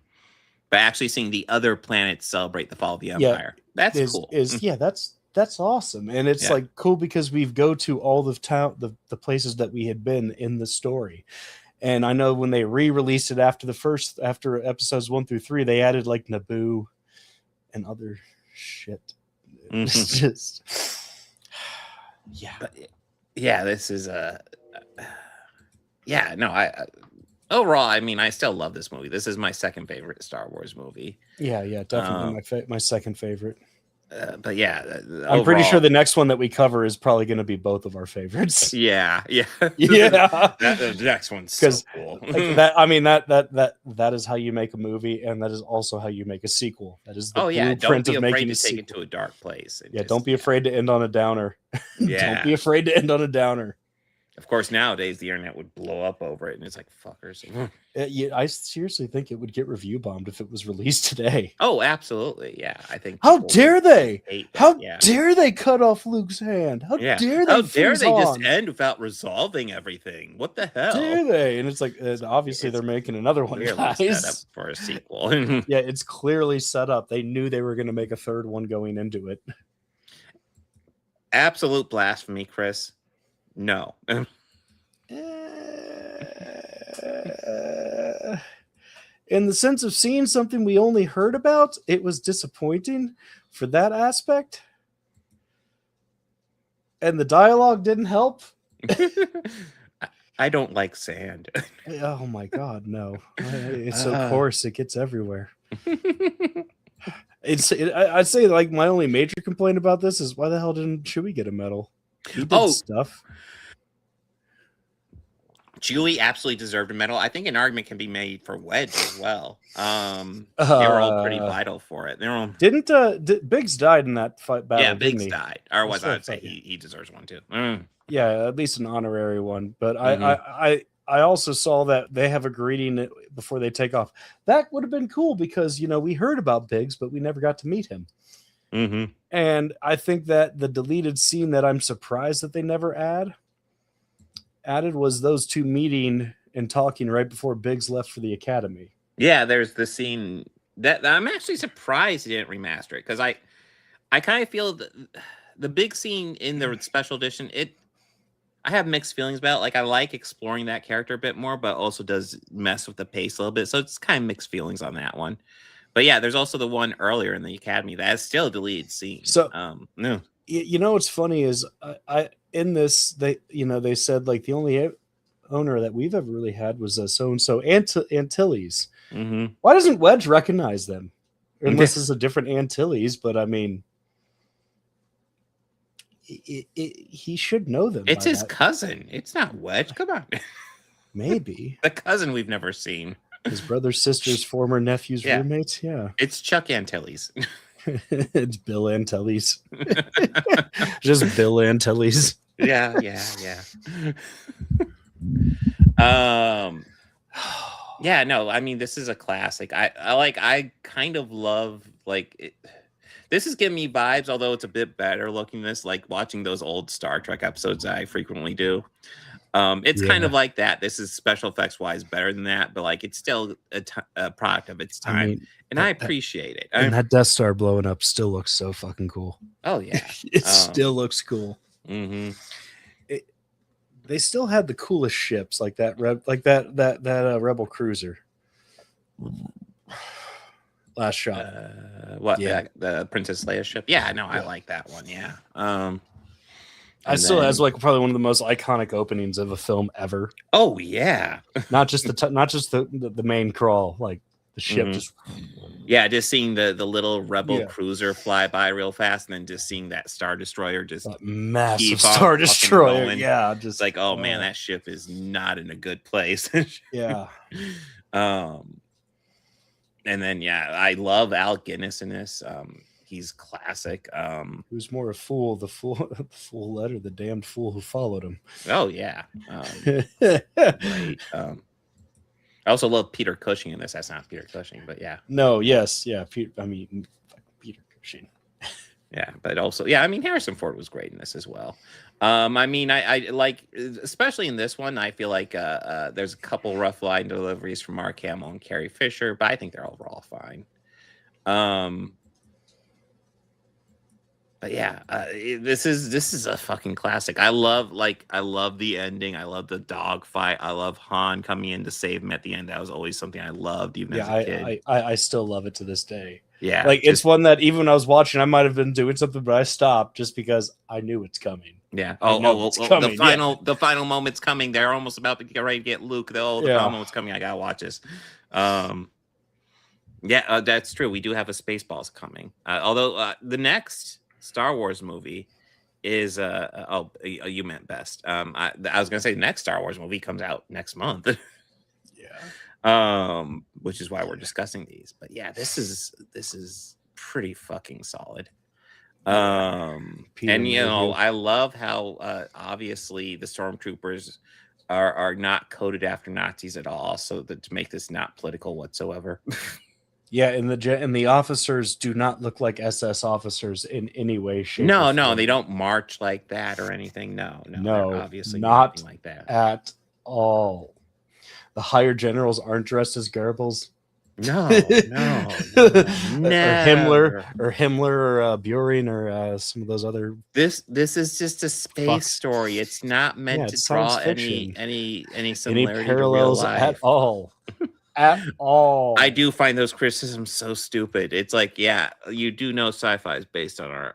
but actually seeing the other planets celebrate the fall of the Empire. That's cool. That's awesome. And it's like cool because we've go to all the places that we had been in the story. And I know when they re-released it after episodes 1 through 3, they added like Naboo and other shit. It's just this is overall, I mean, I still love this movie. This is my second favorite Star Wars movie. Yeah, definitely my second favorite. But yeah, I'm pretty sure the next one that we cover is probably going to be both of our favorites. Yeah. The next one's so cool. Like that, I mean, that is how you make a movie, and that is also how you make a sequel. That is the blueprint of making a sequel. Don't be afraid to take it to a dark place. Don't be afraid to end on a downer. Don't be afraid to end on a downer. Of course, nowadays the internet would blow up over it, and it's like fuckers. I seriously think it would get review bombed if it was released today. Oh, absolutely, yeah. I think. How dare they? How dare they cut off Luke's hand? How dare they? How dare they just end without resolving everything? What the hell? Dare they? And it's like obviously they're making another one, guys. Set up for a sequel. Yeah, it's clearly set up. They knew they were going to make a third one going into it. Absolute blasphemy, Chris. No. In the sense of seeing something we only heard about, it was disappointing for that aspect. And the dialogue didn't help. I don't like sand. Oh my God, no. It's so coarse, it gets everywhere. I'd say like my only major complaint about this is why the hell didn't Chewie get a medal? He did stuff. Chewie absolutely deserved a medal. I think an argument can be made for Wedge as well. They were all pretty vital for it. Didn't Biggs died in that fight battle? Yeah, Biggs died. Or was I'd say he deserves one too. Yeah, at least an honorary one. But I also saw that they have a greeting before they take off. That would have been cool because we heard about Biggs, but we never got to meet him. Mm-hmm. And I think that the deleted scene that I'm surprised that they never added was those two meeting and talking right before Biggs left for the academy. Yeah, there's the scene that I'm actually surprised he didn't remaster it because I kind of feel the big scene in the special edition. I have mixed feelings about it. Like I like exploring that character a bit more, but also does mess with the pace a little bit. So it's kind of mixed feelings on that one. But yeah, there's also the one earlier in the academy that is still a deleted scene. So no. What's funny is I in this they said like the only owner that we've ever really had was so and so Antilles. Mm-hmm. Why doesn't Wedge recognize them? Unless it's a different Antilles, but I mean, he should know them. It's his cousin. It's not Wedge. Come on, maybe the cousin we've never seen. His brother's sister's former nephew's roommates. Yeah, it's Chuck Antilles. It's Bill Antilles. Just Bill Antilles. Yeah. Yeah, no, I mean this is a classic. I kind of love this is giving me vibes, although it's a bit better looking this, like watching those old Star Trek episodes that I frequently do. It's kind of like that. This is special effects wise better than that, but like it's still a product of its time. I mean, and I appreciate it. And that Death Star blowing up still looks so fucking cool. Oh yeah. It still looks cool. Mm-hmm. They still had the coolest ships like that Rebel cruiser. Last shot. The Princess Leia ship? Yeah, no, I like that one. Yeah. Has like probably one of the most iconic openings of a film ever. Oh yeah. not just the main crawl, like the ship just seeing the little Rebel cruiser fly by real fast, and then just seeing that Star Destroyer just massive Star Destroyer. Yeah, just like man, that ship is not in a good place. Yeah. And then I love Al Guinness in this. He's classic. Who's more a fool, the fool led, or the damned fool who followed him? Oh yeah. Right. I also love Peter Cushing in this. That's not Peter Cushing, but yeah. No, yes, yeah. Peter Cushing. Yeah, but also, yeah, I mean, Harrison Ford was great in this as well. I mean, I like, especially in this one, I feel like there's a couple rough line deliveries from Mark Hamill and Carrie Fisher, but I think they're overall fine. But yeah, this is a fucking classic. I love the ending. I love the dog fight. I love Han coming in to save him at the end. That was always something I loved, even as a kid. I still love it to this day. Yeah, like it's one that even when I was watching, I might have been doing something, but I stopped just because I knew it's coming. Yeah. The final moment's coming. They're almost about to get ready to get Luke. The final moment's coming. I gotta watch this. Yeah, that's true. We do have a Spaceballs coming. Although the next Star Wars movie is you meant best. I was gonna say the next Star Wars movie comes out next month. Which is why we're discussing these. But yeah, this is pretty fucking solid. And I love how obviously the stormtroopers are not coded after Nazis at all, so that to make this not political whatsoever. Yeah, and the officers do not look like SS officers in any way, shape. No, they don't march like that or anything. No, obviously not like that at all. The higher generals aren't dressed as Goebbels. No. or Himmler or Buren or some of those other. This is just a space story. It's not meant to draw any similarity parallels to real life at all. At all. I do find those criticisms so stupid. It's like, yeah, you do know sci-fi is based on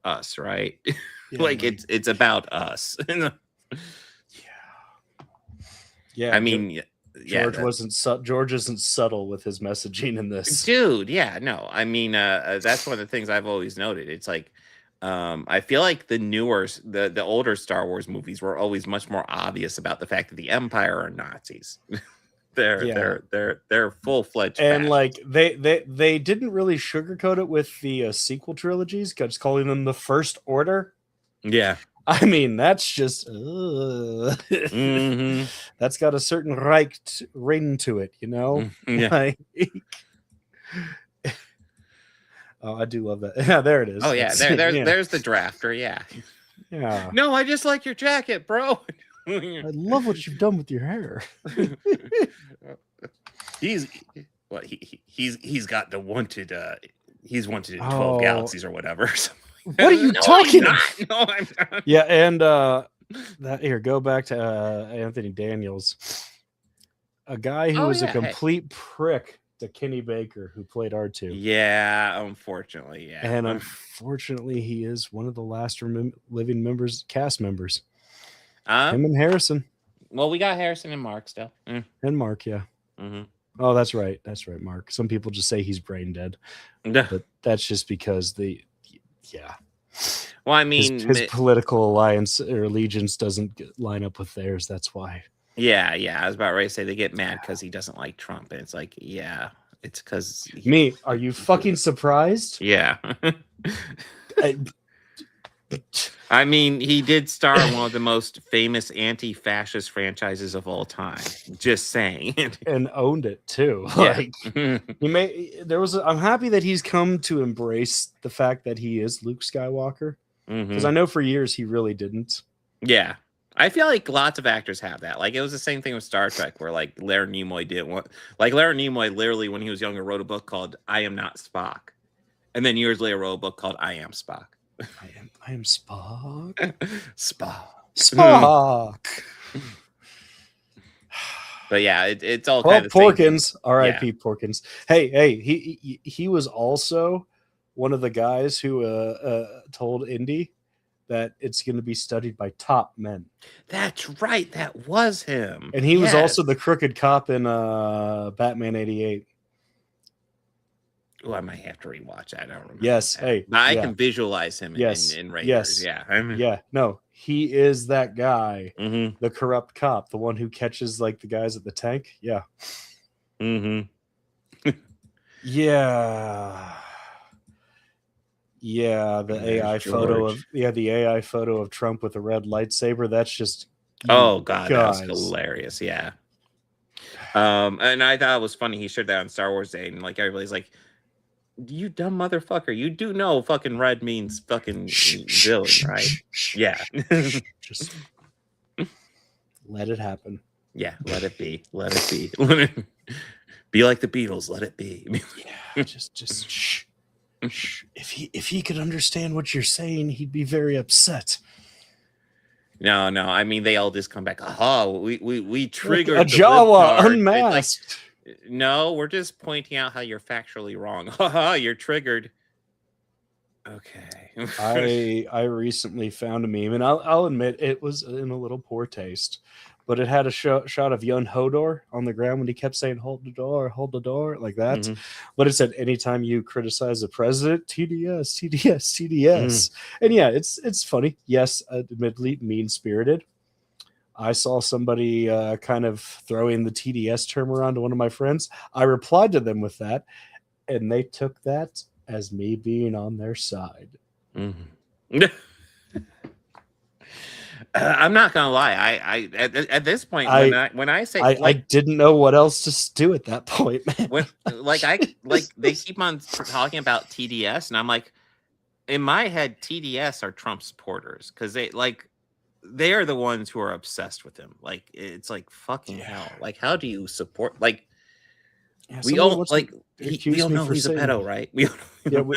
us, right? Yeah, like it's about us. Yeah. I mean, George isn't subtle with his messaging in this. Dude, yeah, no. I mean, that's one of the things I've always noted. It's like I feel like the older Star Wars movies were always much more obvious about the fact that the Empire are Nazis. They're full-fledged and like they didn't really sugarcoat it with the sequel trilogies, just calling them the First Order. Yeah, I mean that's just that's got a certain ring to it, you know. Yeah. Like, oh, I do love that. Yeah, there it is. Oh yeah, there's the drafter. Yeah. No, I just like your jacket, bro. I love what you've done with your hair. He's got the wanted. He's wanted in 12 galaxies or whatever. What are you talking about? No, I'm not. Yeah, and that here, go back to Anthony Daniels, a guy who was a complete prick to Kenny Baker, who played R2. Yeah, unfortunately, yeah. And unfortunately, he is one of the last living cast members. Him and Harrison. Well, we got Harrison and Mark still. And Mark, yeah. Mm-hmm. Oh, that's right. That's right, Mark. Some people just say he's brain dead. But that's just because well, I mean, his political alliance or allegiance doesn't line up with theirs. That's why. Yeah. I was about ready to say they get mad because he doesn't like Trump. And it's like, yeah, it's because... Me, are you fucking surprised? Yeah. I mean, he did star in one of the most famous anti-fascist franchises of all time. Just saying. And owned it too. Yeah. Like I'm happy that he's come to embrace the fact that he is Luke Skywalker. Because I know for years he really didn't. Yeah. I feel like lots of actors have that. Like it was the same thing with Star Trek, where like Leonard Nimoy didn't want, like Leonard Nimoy literally when he was younger wrote a book called I Am Not Spock. And then years later wrote a book called I Am Spock. I am Spock. Spock. But yeah, it's all kind of Porkins. R.I.P. Porkins. Hey, he was also one of the guys who told Indy that it's going to be studied by top men. That's right. That was him. And he was also the crooked cop in Batman 88. Oh, I might have to rewatch that. I don't remember. Yes, that. But I can visualize him in Raiders. Yeah. No, he is that guy, the corrupt cop, the one who catches like the guys at the tank. Yeah. Yeah, the AI photo of Trump with a red lightsaber. That's just God, that was hilarious. Yeah. And I thought it was funny. He shared that on Star Wars Day, and like everybody's like, You dumb motherfucker. You do know fucking red means fucking villain, right? Yeah. Just let it happen. Yeah, let it be. Let it be. Let it be like the Beatles. Let it be. Yeah, just shh. Shh. If he could understand what you're saying, he'd be very upset. No. I mean, they all just come back. Aha, we triggered A the Jawa libtard. unmasked. No, we're just pointing out how you're factually wrong. Haha, you're triggered. Okay. I recently found a meme, and I'll admit it was in a little poor taste, but it had a shot of Yun Hodor on the ground when he kept saying hold the door," like that. Mhm. But it said, anytime you criticize the president, TDS. And yeah, it's funny. Yes, admittedly mean-spirited. I saw somebody kind of throwing the TDS term around to one of my friends. I replied to them with that, and they took that as me being on their side. Mm-hmm. I'm not gonna lie. I at this point, when I say I didn't know what else to do at that point. when they keep on talking about TDS, and I'm like, in my head, TDS are Trump supporters because they are the ones who are obsessed with him. Like, it's like fucking hell. Like, how do you support? Like, we all like. We all know he's a pedo, right?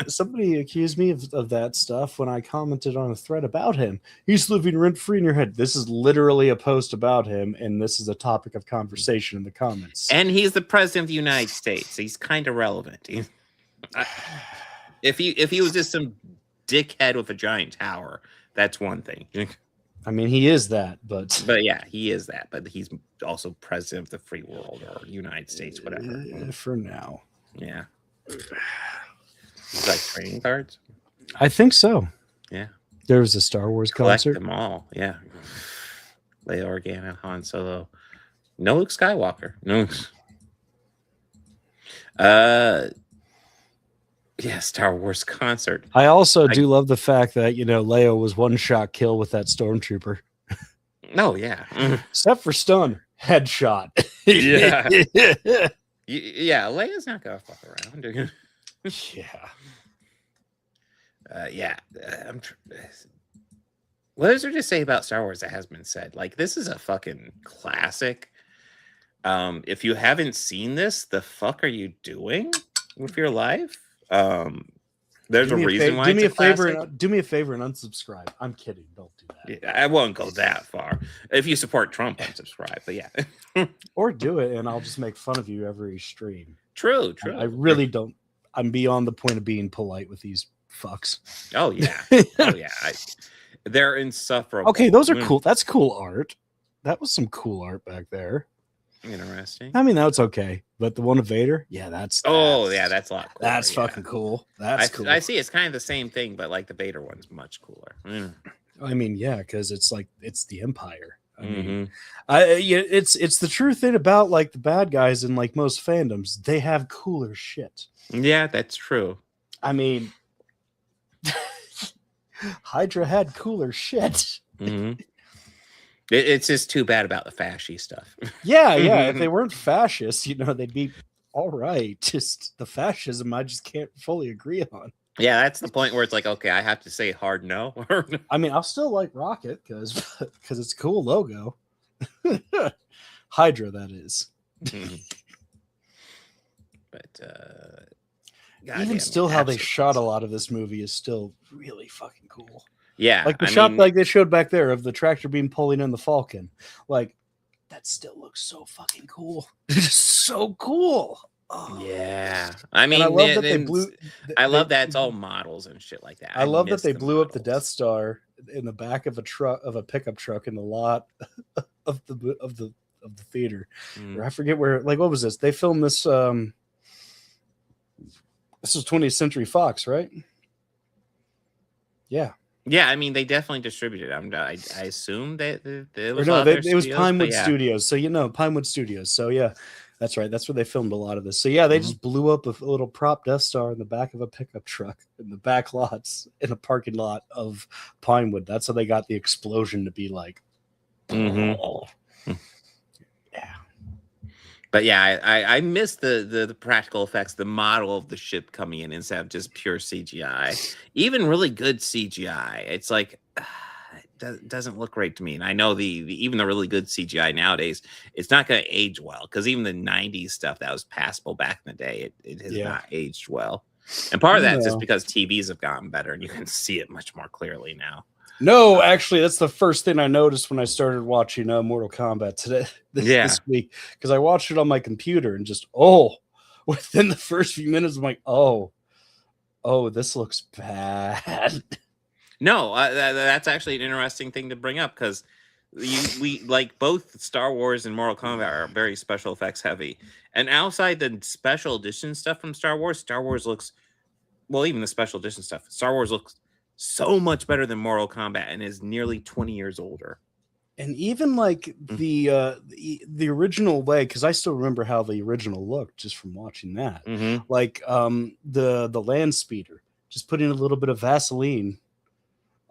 Somebody accused me of that stuff when I commented on a thread about him. He's living rent free in your head. This is literally a post about him, and this is a topic of conversation in the comments. And he's the president of the United States. He's kind of relevant. If he was just some dickhead with a giant tower, that's one thing. I mean, he is that, but yeah, he is that. But he's also president of the free world or United States, whatever. For now. Yeah. It's like trading cards? I think so. Yeah. There was a Star Wars Collect concert. them all. Yeah. Leia Organa, Han Solo. No Luke Skywalker. No. Yeah, Star Wars concert. I also do love the fact that, Leia was one-shot kill with that stormtrooper. Oh, yeah. Except for stun. Headshot. Yeah. Yeah, Leia's not gonna fuck around. What is there to say about Star Wars that has been said? Like, this is a fucking classic. If you haven't seen this, the fuck are you doing with your life? There's a reason why. Do me a favor and unsubscribe. I'm kidding. Don't do that. Yeah, I won't go that far. If you support Trump, unsubscribe. But yeah, or do it, and I'll just make fun of you every stream. True. I really don't. I'm beyond the point of being polite with these fucks. Oh yeah. They're insufferable. Okay, those are cool. That's cool art. That was some cool art back there. Interesting. I mean, that's okay. But the one of Vader, that's a lot cooler. That's fucking cool. That's cool. I see. It's kind of the same thing, but like the Vader one's much cooler. I mean, yeah, because it's the Empire. I mean, it's the true thing about like the bad guys in like most fandoms. They have cooler shit. Yeah, that's true. I mean, Hydra had cooler shit. Mm-hmm. It's just too bad about the fascist stuff. Yeah. If they weren't fascists, they'd be all right. Just the fascism, I just can't fully agree on. Yeah, that's the point where it's like, okay, I have to say hard no. I mean, I'll still like Rocket because it's a cool logo. Hydra, that is. Mm-hmm. But even still, how they shot a lot of this movie is still really fucking cool. Yeah, like the shot like they showed back there of the tractor beam pulling in the Falcon, like that still looks so fucking cool. It's so cool. Oh. Yeah, I mean, I love that they blew. I love that it's all models and shit like that. I love that they blew up the Death Star in the back of a pickup truck in the lot of the theater. Or I forget where. Like, what was this? They filmed this. This was 20th Century Fox, right? Yeah. Yeah, I mean, they definitely distributed. I assume that it was it was Pinewood Studios. So Pinewood Studios. So yeah, that's right. That's where they filmed a lot of this. So yeah, they just blew up a little prop Death Star in the back of a pickup truck in the back lots in a parking lot of Pinewood. That's how they got the explosion to be like. Mm-hmm. Yeah. But yeah, I miss the practical effects, the model of the ship coming in instead of just pure CGI. Even really good CGI, it's like it doesn't look great to me. And I know the even the really good CGI nowadays, it's not going to age well because even the '90s stuff that was passable back in the day, it has not aged well. And part of that's just because TVs have gotten better and you can see it much more clearly now. No, actually, that's the first thing I noticed when I started watching Mortal Kombat this week, because I watched it on my computer and just within the first few minutes, I'm like, oh, this looks bad. No, that's actually an interesting thing to bring up because we like both Star Wars and Mortal Kombat are very special effects heavy, and outside the special edition stuff from Star Wars looks even the special edition stuff. Star Wars looks so much better than Mortal Kombat and is nearly 20 years older. And even like the original way, because I still remember how the original looked just from watching that. Like the land speeder, just putting a little bit of Vaseline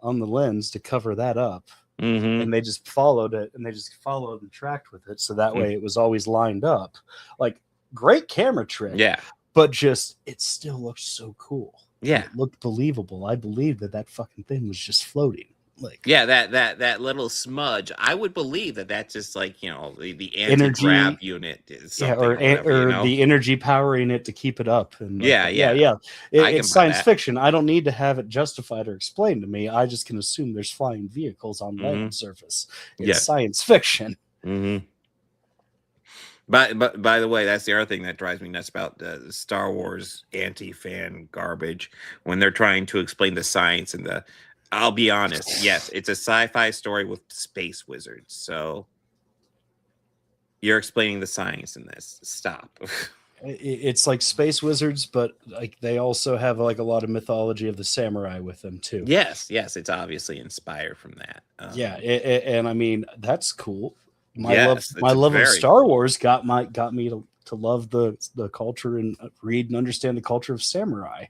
on the lens to cover that up. And they just followed it and and tracked with it. So that way it was always lined up. Like great camera trick. Yeah. But just it still looked so cool. Yeah, it looked believable. I believed that fucking thing was just floating. Like, yeah, that little smudge. I would believe that's just like the anti-grav unit is or the energy powering it to keep it up. And it's science fiction. I don't need to have it justified or explained to me. I just can assume there's flying vehicles on land surface. It's science fiction. But by the way, that's the other thing that drives me nuts about the Star Wars anti-fan garbage when they're trying to explain the science and the. I'll be honest, yes, it's a sci-fi story with space wizards. So you're explaining the science in this. Stop. It's like space wizards, but like they also have like a lot of mythology of the samurai with them too. Yes, it's obviously inspired from that. And I mean that's cool. My love of Star Wars got me to love the culture and read and understand the culture of samurai,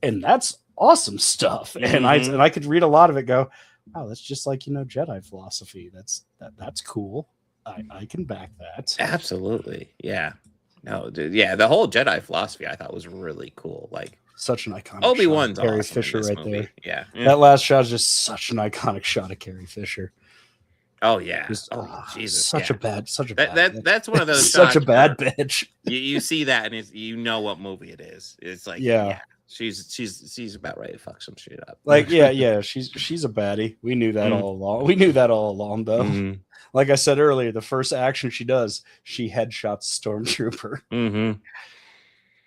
and that's awesome stuff. And I could read a lot of it. Go, wow, that's just like Jedi philosophy. That's cool. I can back that. Absolutely, yeah. No, dude, yeah, the whole Jedi philosophy I thought was really cool. Like such an iconic. Obi-Wan's Carrie awesome Fisher right movie. there. Yeah, that last shot is just such an iconic shot of Carrie Fisher. Oh yeah, Jesus, such a bad. That's one of those such a bad bitch. You see that and you know what movie it is. It's like she's about ready to fuck some shit up. Like she's a baddie. We knew that all along. Though. Like I said earlier, the first action she does, she headshots Stormtrooper.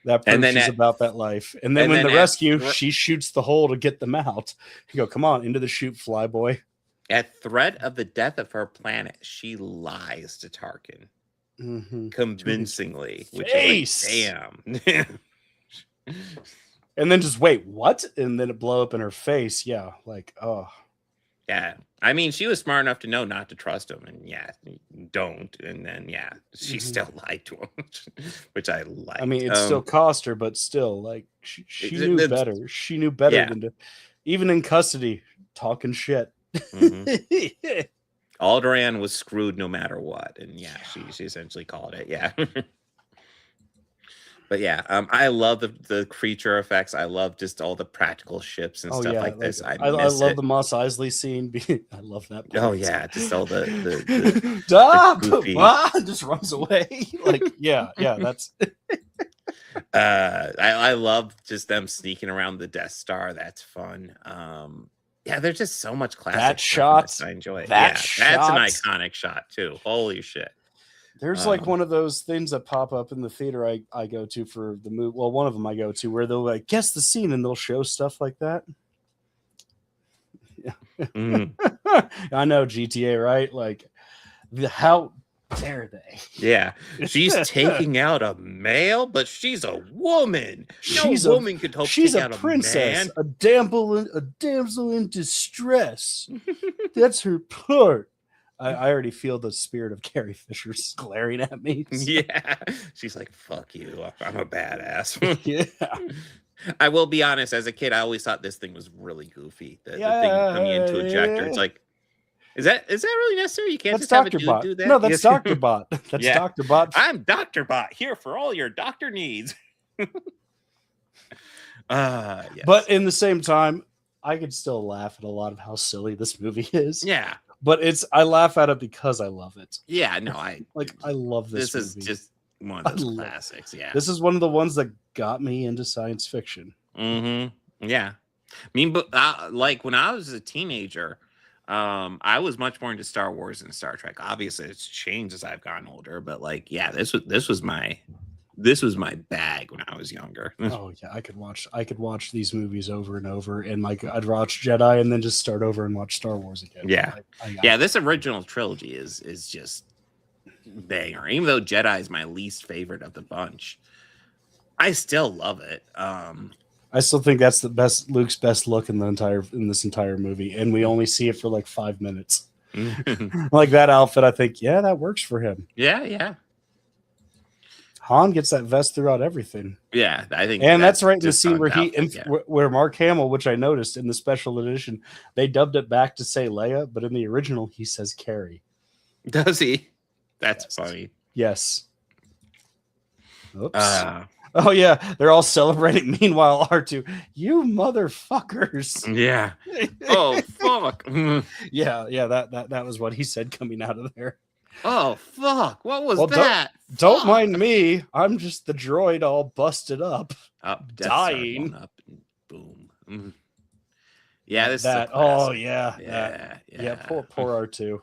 That proves she's about that life. And then when the rescue, she shoots the hole to get them out. You go, come on, into the chute, fly boy. At threat of the death of her planet, she lies to Tarkin convincingly. Which is like, damn. And then just wait, what? And then it blow up in her face. Yeah, like yeah. I mean, she was smart enough to know not to trust him, and don't. And then she still lied to him, which I like. I mean, it still cost her, but still, like she knew better. She knew better than to, even in custody, talking shit. Alderaan was screwed no matter what, and she essentially called it. But I love the creature effects. I love just all the practical ships and stuff like this. I love the Mos Eisley scene. I love that part. Oh yeah, just all the just runs away. Like that's. I love just them sneaking around the Death Star. That's fun. There's just so much classic. That shot, I enjoy it. That's an iconic shot too. Holy shit. There's like one of those things that pop up in the theater I go to for the movie. Well, one of them I go to where they'll like guess the scene and they'll show stuff like that. Yeah. I know GTA, right? Like how dare they? Yeah. She's taking out a male, but she's a woman. No woman could hope to take out a princess, a damsel in distress. That's her part. I already feel the spirit of Carrie Fisher glaring at me. Yeah. She's like, fuck you. I'm a badass. Yeah. I will be honest, as a kid, I always thought this thing was really goofy. The thing coming into ejector. It's like, Is that really necessary? You can't That's just have a Dr. dude Bot. do that? No, that's Yes. Dr. Bot. That's Yeah. Dr. Bot. I'm Dr. Bot here for all your doctor needs. Yes. But in the same time, I could still laugh at a lot of how silly this movie is. yeah. But I laugh at it because I love it. Yeah, no, I love this is movie. just one of those I love classics. Yeah. This is one of the ones that got me into science fiction. Mm-hmm. Yeah. I mean, but like when I was a teenager, I was much more into Star Wars and Star Trek. Obviously, it's changed as I've gotten older, but like, yeah, this was my bag when I was younger. Oh yeah, I could watch these movies over and over, and like I'd watch Jedi and then just start over and watch Star Wars again. Yeah, yeah. This original trilogy is just banger. Even though Jedi is my least favorite of the bunch, I still love it. I still think that's Luke's best look in this entire movie, and we only see it for like 5 minutes. Like that outfit, I think, yeah, that works for him. Yeah. Han gets that vest throughout everything. Yeah, I think, and that's right in the scene where where Mark Hamill, which I noticed in the special edition, they dubbed it back to say Leia, but in the original he says Carrie. Does he? That's funny. Yes. Oops. Oh yeah, they're all celebrating. Meanwhile, R2, you motherfuckers. Yeah. Oh fuck. yeah. That was what he said coming out of there. Oh fuck! What was Well, that? Don't mind me. I'm just the droid all busted up, dying. Up and boom. Yeah, this that. Is a oh classic. yeah. Poor R2.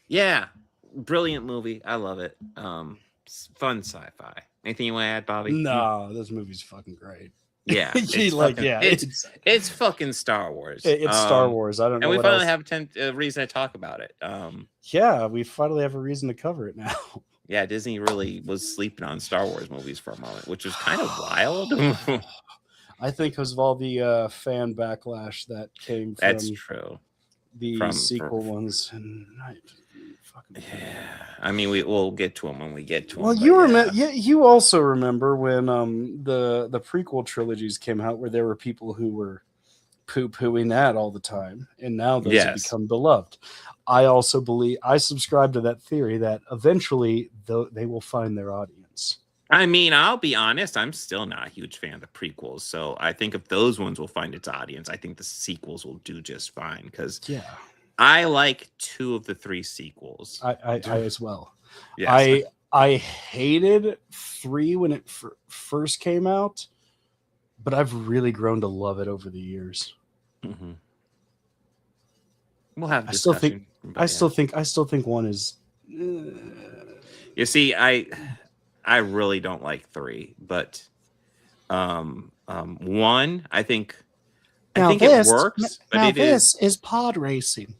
Yeah, brilliant movie. I love it. Fun sci-fi. Anything you want to add, Bobby? No, this movie's fucking great. Yeah, it's fucking Star Wars. It's Star Wars. I don't know. And we finally have a reason to talk about it. Yeah, we finally have a reason to cover it now. Yeah, Disney really was sleeping on Star Wars movies for a moment, which was kind of wild. I think because of all the fan backlash that came from that's true. The sequel ones, and I mean, we'll get to them when we get to them. Well, you remember, you also remember when the prequel trilogies came out, where there were people who were poo-pooing that all the time, and now those have become beloved. I also I subscribe to that theory that eventually they will find their audience. I mean, I'll be honest, I'm still not a huge fan of the prequels, so I think if those ones will find its audience, I think the sequels will do just fine, because I like 2 of the 3 sequels. I as well. Yes. I hated 3 when it first came out, but I've really grown to love it over the years. Mm-hmm. We'll have. I still think 1 is. You see, I really don't like 3, but 1, I think it works. But this is pod racing.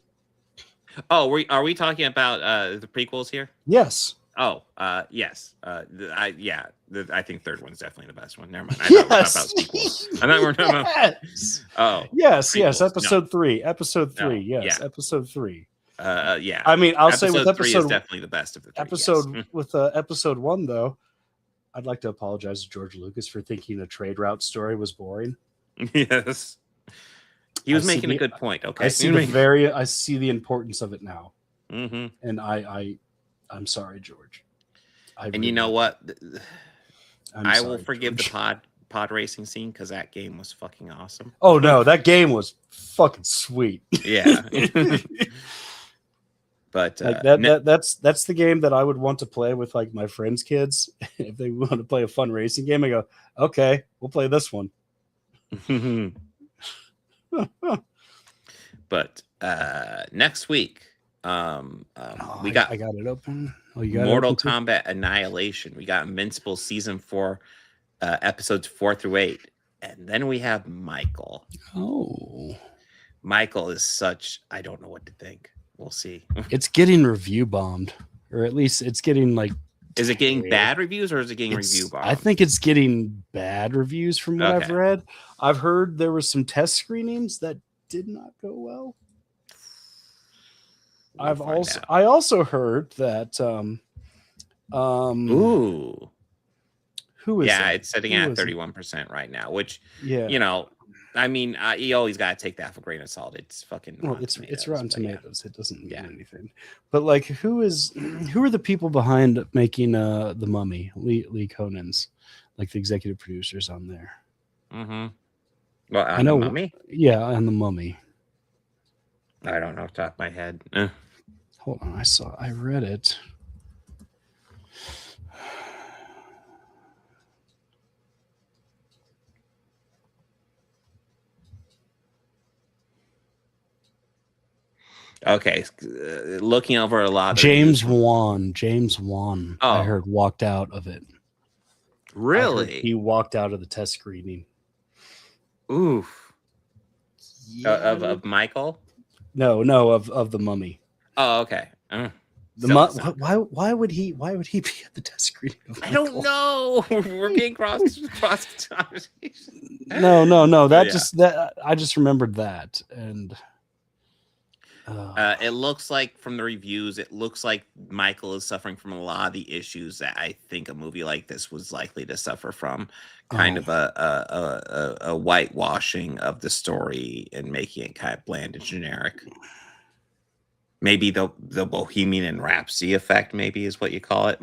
Oh, are we talking about the prequels here? Yes. Oh, yes. I think 3rd one's definitely the best one. Never mind. I thought about sequels. I thought we were talking about. Oh, yes. prequels. Yes. Episode 3. Episode 3. No. Yes. Yeah. Episode 3. Yeah. I mean, I'll say with episode 3 is episode definitely the best of the 3. With episode 1, though, I'd like to apologize to George Lucas for thinking a trade route story was boring. Yes. He was making a good point. Okay. I see the importance of it now. Mm-hmm. And I'm sorry, George. You know what? I will forgive George. the pod racing scene, because that game was fucking awesome. Oh no, that game was fucking sweet. Yeah. But like that's the game that I would want to play with like my friends' kids. If they want to play a fun racing game, I go, okay, we'll play this one. But next week, we got I got it open. Oh, you got Mortal Kombat Annihilation. We got Invincible season 4, episodes 4 through 8, and then we have Michael. Oh, Michael is such. I don't know what to think. We'll see. It's getting review bombed, or at least it's getting like. Is it getting bad reviews, or is it getting review bombed? I think it's getting bad reviews from what I've read. I've heard there was some test screenings that did not go well. I also heard that ooh. Who is that? It's sitting at 31% right now, which you know, I mean, you always got to take that for a grain of salt. It's fucking. Well, Rotten it's Tomatoes, Rotten but yeah. Tomatoes. It doesn't mean Yeah. anything. But like, who are the people behind making the Mummy? Lee Conan's, like the executive producers on there. Mm-hmm. Well, I know. The Mummy? Yeah, on the Mummy. I don't know off the top of my head. Hold on, I read it. Okay, looking over a lot of James news- Wan. Oh. I heard walked out of it. I heard Really? he walked out of the test screening. Oof. Of Michael? No, of the Mummy. Oh, okay. Why would he be at the test screening of I Michael? don't know. We're getting cross conversation. No. Yeah. I just remembered that, and It looks like from the reviews, it looks like Michael is suffering from a lot of the issues that I think a movie like this was likely to suffer from. Kind of a whitewashing of the story and making it kind of bland and generic. Maybe the Bohemian Rhapsody effect, maybe is what you call it.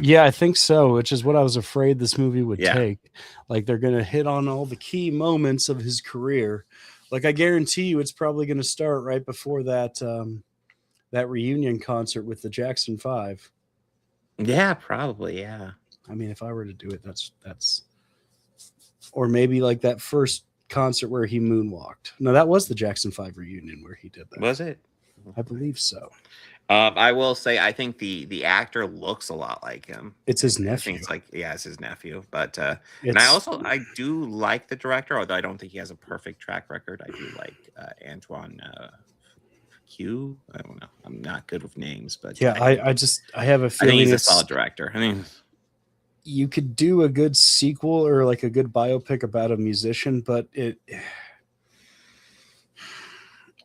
yeah, I think so. Which is what I was afraid this movie would Yeah. take. Like they're gonna hit on all the key moments of his career. Like I guarantee you, it's probably gonna start right before that that reunion concert with the Jackson 5. Yeah, probably. Yeah. I mean, if I were to do it, that's, or maybe like that first concert where he moonwalked. No, that was the Jackson 5 reunion where he did that. Was it? I believe so. I will say, I think the actor looks a lot like him. It's his I nephew. think it's like, yeah, it's his nephew. But and I do like the director, although I don't think he has a perfect track record. I do like Antoine Q. I don't know. I'm not good with names, but yeah, I have a I feeling think he's a it's, solid director. I mean, you could do a good sequel or like a good biopic about a musician, but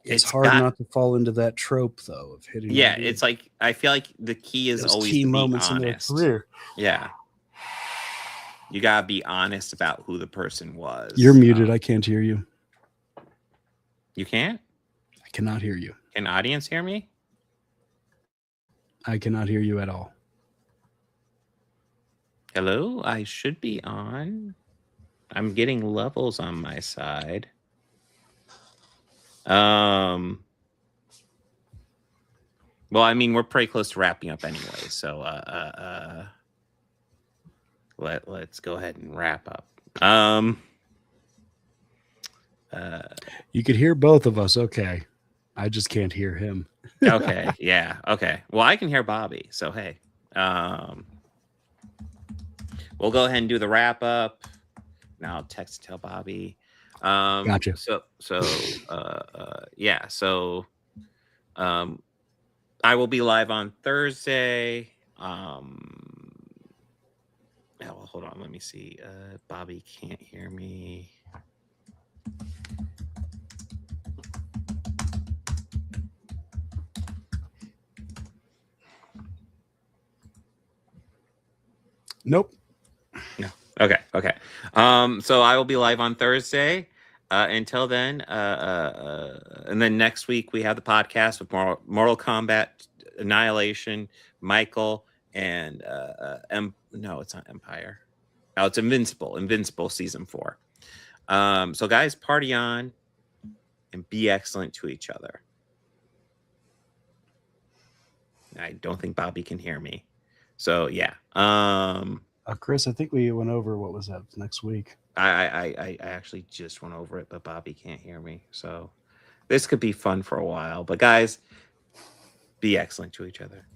it's hard not to fall into that trope though of hitting. yeah, that it's like I feel like the key is those always key to be moments in their honest. career. Yeah, you gotta be honest about who the person was. You're muted. I can't hear you. You can't? I cannot hear you. Can audience hear me? I cannot hear you at all. Hello, I should be on. I'm getting levels on my side. Well, I mean, we're pretty close to wrapping up anyway, so let's go ahead and wrap up. You could hear both of us. Okay. I just can't hear him. Okay, yeah, okay. Well, I can hear Bobby, so hey. We'll go ahead and do the wrap up. Now I'll text tell Bobby. Gotcha. Yeah. So, I will be live on Thursday. Yeah, well, hold on. Let me see. Bobby can't hear me. Nope. No. Okay. So I will be live on Thursday. Until then, and then next week we have the podcast with Mortal Kombat, Annihilation, Michael, and no, it's not Empire. Oh, it's Invincible season 4. So guys, party on and be excellent to each other. I don't think Bobby can hear me. So yeah. Chris, I think we went over what was that next week. I actually just went over it, but Bobby can't hear me. So this could be fun for a while. But guys, be excellent to each other.